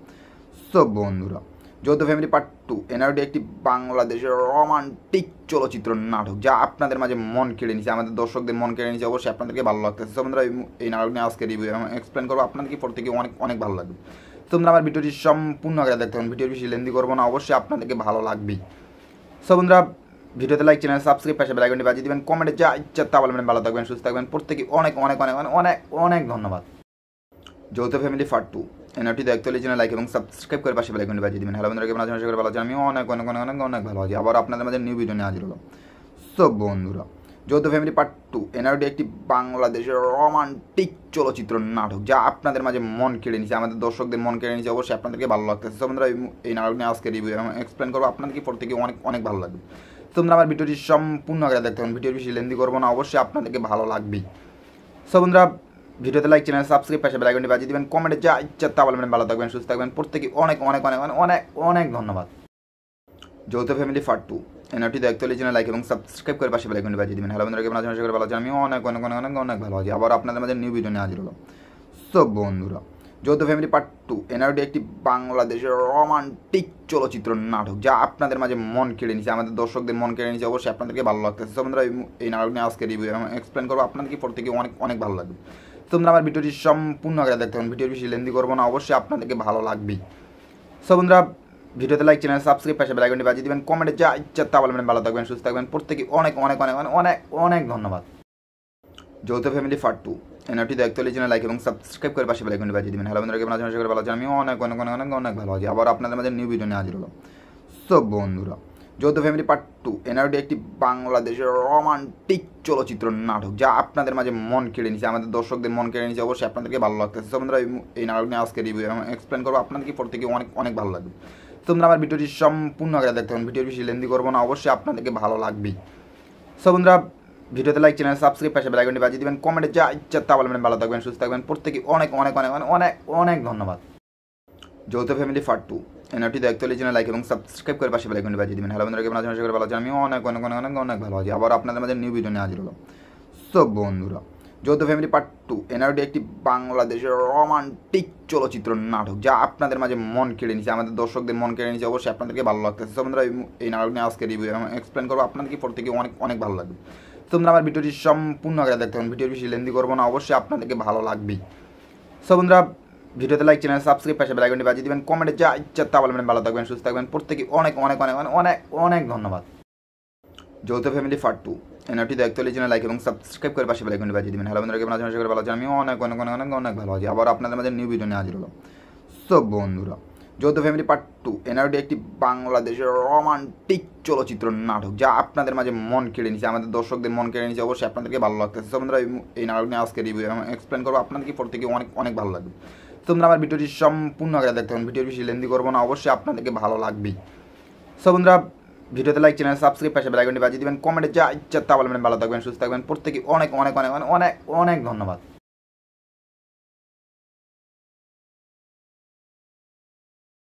সো বন্ধুরা, যৌথ ফ্যামিলি পার্ট 2 এনআরটি একটি বাংলাদেশের রোমান্টিক চলচ্চিত্র নাটক যা আপনাদের মাঝে মন কেড়ে নিছে, আমাদের দর্শকদের মন কেড়ে নিছে। অবশ্যই আপনাদেরকে ভালো লাগতেছে। সো বন্ধুরা, এই নাটক নিয়ে আজকে রিভিউ এবং এক্সপ্লেন করবো, আপনাদেরকে প্রত্যেকে অনেক অনেক ভালো লাগবে। তোমরা আমার ভিডিওটি সম্পূর্ণ আগে দেখতে হবে, ভিডিওর বেশি লেন্দি করবো না, অবশ্যই আপনাদেরকে ভালো লাগবেই। সো বন্ধুরা, ভিডিওতে লাইক, চ্যানেল সাবস্ক্রাইব, পাশে বেল আইকনটি বাজিয়ে দিবেন। কমেন্টে যা ইচ্ছা তা বলবেন। ভালো থাকবেন, সুস্থ থাকবেন, প্রত্যেকে অনেক অনেক অনেক অনেক অনেক অনেক ধন্যবাদ। যৌথ family part 2 nRT the actually channel like এবং সাবস্ক্রাইব করে পাশে বেল আইকনটি বাজিয়ে দিবেন। হ্যালো বন্ধুরা, কেমন আছেন? আশা করি ভালো আছেন। আমি অনেক অনেক অনেক অনেক অনেক ভালো আছি। আবার আপনাদের মাঝে নিউ ভিডিও নিয়ে হাজির হলো। সো বন্ধুরা, যৌথ ফ্যামিলি পার্ট 2 এনআরটি একটি বাংলাদেশের রোমান্টিক চলচ্চিত্র নাটক যা আপনাদের মাঝে মন কেড়ে নিছে, আমাদের দর্শকদের মন কেড়ে নিছে। অবশ্যই আপনাদেরকে ভালো লাগতেছে। সো বন্ধুরা, এই নাটক নিয়ে আজকে রিভিউ এবং এক্সপ্লেন করবো, আপনাদেরকে প্রত্যেকে অনেক অনেক ভালো লাগবে। তোমরা আমার ভিডিওটি সম্পূর্ণ আগে দেখতে হবে, ভিডিওর বেশি লেন্দি করবো না, অবশ্যই আপনাদেরকে ভালো লাগবেই। সো বন্ধুরা, ভিডিওতে লাইক, চ্যানেল সাবস্ক্রাইব, পাশে বেল আইকনটি বাজিয়ে দিবেন। কমেন্টে যা ইচ্ছা তা বলবেন। ভালো থাকবেন, সুস্থ থাকবেন, প্রত্যেকে অনেক অনেক অনেক অনেক অনেক অনেক ধন্যবাদ। যৌথ family part 2 nRT the actually channel like এবং সাবস্ক্রাইব করে পাশে বেল আইকনটি বাজিয়ে দিবেন। হ্যালো বন্ধুরা, কেমন আছেন? আশা করি ভালো আছেন। আমি অনেক অনেক অনেক অনেক অনেক ভালো আছি। আবার আপনাদের মাঝে নিউ ভিডিও নিয়ে হাজির হলো। সো বন্ধুরা, যৌথ ফ্যামিলি পার্ট 2 এনআরটি একটি বাংলাদেশের রোমান্টিক চলচ্চিত্র নাটক যা আপনাদের মাঝে মন কেড়ে নিছে, আমাদের দর্শকদের মন কেড়ে নিছে। অবশ্যই আপনাদেরকে ভালো লাগতেছে। সো বন্ধুরা, এই নাটক নিয়ে আজকে রিভিউ এবং এক্সপ্লেন করবো, আপনাদেরকে প্রত্যেকে অনেক অনেক ভালো লাগবে। তোমরা আমার ভিডিওটি সম্পূর্ণ আগে দেখতে হবে, ভিডিওর বেশি লেন্দি করবো না, অবশ্যই আপনাদেরকে ভালো লাগবেই। সো বন্ধুরা, ভিডিওতে লাইক, চ্যানেল সাবস্ক্রাইব, পাশে বেল আইকনটি বাজিয়ে দিবেন। কমেন্টে যা ইচ্ছা তা বলবেন। ভালো থাকবেন, সুস্থ থাকবেন, প্রত্যেকে অনেক অনেক অনেক অনেক অনেক অনেক ধন্যবাদ। যৌথ family part 2 nRT the actually channel like এবং সাবস্ক্রাইব করে পাশে বেল আইকনটি বাজিয়ে দিবেন। হ্যালো বন্ধুরা, কেমন আছেন? আশা করি ভালো আছেন। আমি অনেক অনেক অনেক অনেক অনেক ভালো আছি। আবার আপনাদের মাঝে নিউ ভিডিও নিয়ে হাজির হলো। সো বন্ধুরা, যৌথ ফ্যামিলি পার্ট 2 এনআরটি একটি বাংলাদেশের রোমান্টিক চলচ্চিত্র নাটক যা আপনাদের মাঝে মন কেড়ে নিছে, আমাদের দর্শকদের মন কেড়ে নিছে। অবশ্যই আপনাদেরকে ভালো লাগতেছে। তো বন্ধুরা এই নাটক নিয়ে আজকে রিভিউ এবং এক্সপ্লেন করবো, আপনাদেরকে প্রত্যেকে অনেক অনেক ভালো লাগবে। তো তোমরা আমার ভিডিওটি সম্পূর্ণ আগে দেখতে হবে, ভিডিওর বেশি লেন্দি করবো না, অবশ্যই আপনাদেরকে ভালো লাগবেই। সো বন্ধুরা ভিডিওতে লাইক, চ্যানেল সাবস্ক্রাইব, পাশে বেল আইকনটি বাজিয়ে দিবেন, কমেন্টে যা ইচ্ছা তা বলবেন। ভালো থাকবেন, সুস্থ থাকবেন, প্রত্যেকে অনেক অনেক অনেক অনেক অনেক অনেক ধন্যবাদ। যৌথ ফ্যামিলি পার্ট 2 এনআরটি দেখতে হলে চ্যানেল লাইক এবং সাবস্ক্রাইব করে পাশে বেল আইকনটি বাজিয়ে দিবেন। হ্যালো বন্ধুরা, কেমন আছেন? আশা করি ভালো আছেন। আমি অনেক অনেক অনেক অনেক অনেক ভালো আছি। আবার আপনাদের মাঝে নিউ ভিডিও নিয়ে হাজির হলো। সো বন্ধুরা যৌথ ফ্যামিলি পার্ট 2 এনআরটি একটি বাংলাদেশের রোমান্টিক চলচ্চিত্র নাটক যা আপনাদের মাঝে মন কেড়ে নিছে, আমাদের দর্শকদের মন কেড়ে নিছে। অবশ্যই আপনাদেরকে ভালো লাগতেছে। সো বন্ধুরা এই নাটক নিয়ে আজকে রিভিউ এবং এক্সপ্লেন করবো, আপনাদেরকে প্রত্যেকে অনেক অনেক ভালো লাগবে। তোমরা আমার ভিডিওটি সম্পূর্ণ আগে দেখতে হবে, ভিডিওর বেশি লেন্দি করবো না, অবশ্যই আপনাদেরকে ভালো লাগবেই। সো বন্ধুরা ভিডিওতে লাইক, চ্যানেল সাবস্ক্রাইব, পাশে বেল আইকনটি বাজিয়ে দিবেন, কমেন্টে যা ইচ্ছা তা বলবেন। ভালো থাকবেন, সুস্থ থাকবেন, প্রত্যেকে অনেক অনেক অনেক অনেক অনেক অনেক ধন্যবাদ। যৌথ ফ্যামিলি পার্ট 2 এনআরটি দেখতে হলে চ্যানেল লাইক এবং সাবস্ক্রাইব করে পাশে বেল আইকনটি বাজিয়ে দিবেন। হ্যালো বন্ধুরা, কেমন আছেন? আশা করি ভালো আছেন। আমি অনেক অনেক অনেক অনেক অনেক ভালো আছি। আবার আপনাদের মাঝে নিউ ভিডিও নিয়ে হাজির হলো। সো বন্ধুরা যৌথ ফ্যামিলি পার্ট 2 এনআরটি একটি বাংলাদেশের রোমান্টিক চলচ্চিত্র নাটক যা আপনাদের মাঝে মন কেড়ে নিছে, আমাদের দর্শকদের মন কেড়ে নিছে। অবশ্যই আপনাদেরকে ভালো লাগতেছে। সো বন্ধুরা এই নাটক নিয়ে আজকে রিভিউ এবং এক্সপ্লেন করবো, আপনাদেরকে প্রত্যেকে অনেক অনেক ভালো লাগবে। তোমরা আমার ভিডিওটি সম্পূর্ণ আগে দেখতে হবে, ভিডিওর বেশি লেন্দি করবো না, অবশ্যই আপনাদেরকে ভালো লাগবেই। সো বন্ধুরা ভিডিওতে লাইক, চ্যানেল সাবস্ক্রাইব, পাশে বেল আইকনটি বাজিয়ে দিবেন, কমেন্টে যা ইচ্ছা তা বলবেন। ভালো থাকবেন, সুস্থ থাকবেন, প্রত্যেকে অনেক অনেক অনেক অনেক অনেক অনেক ধন্যবাদ।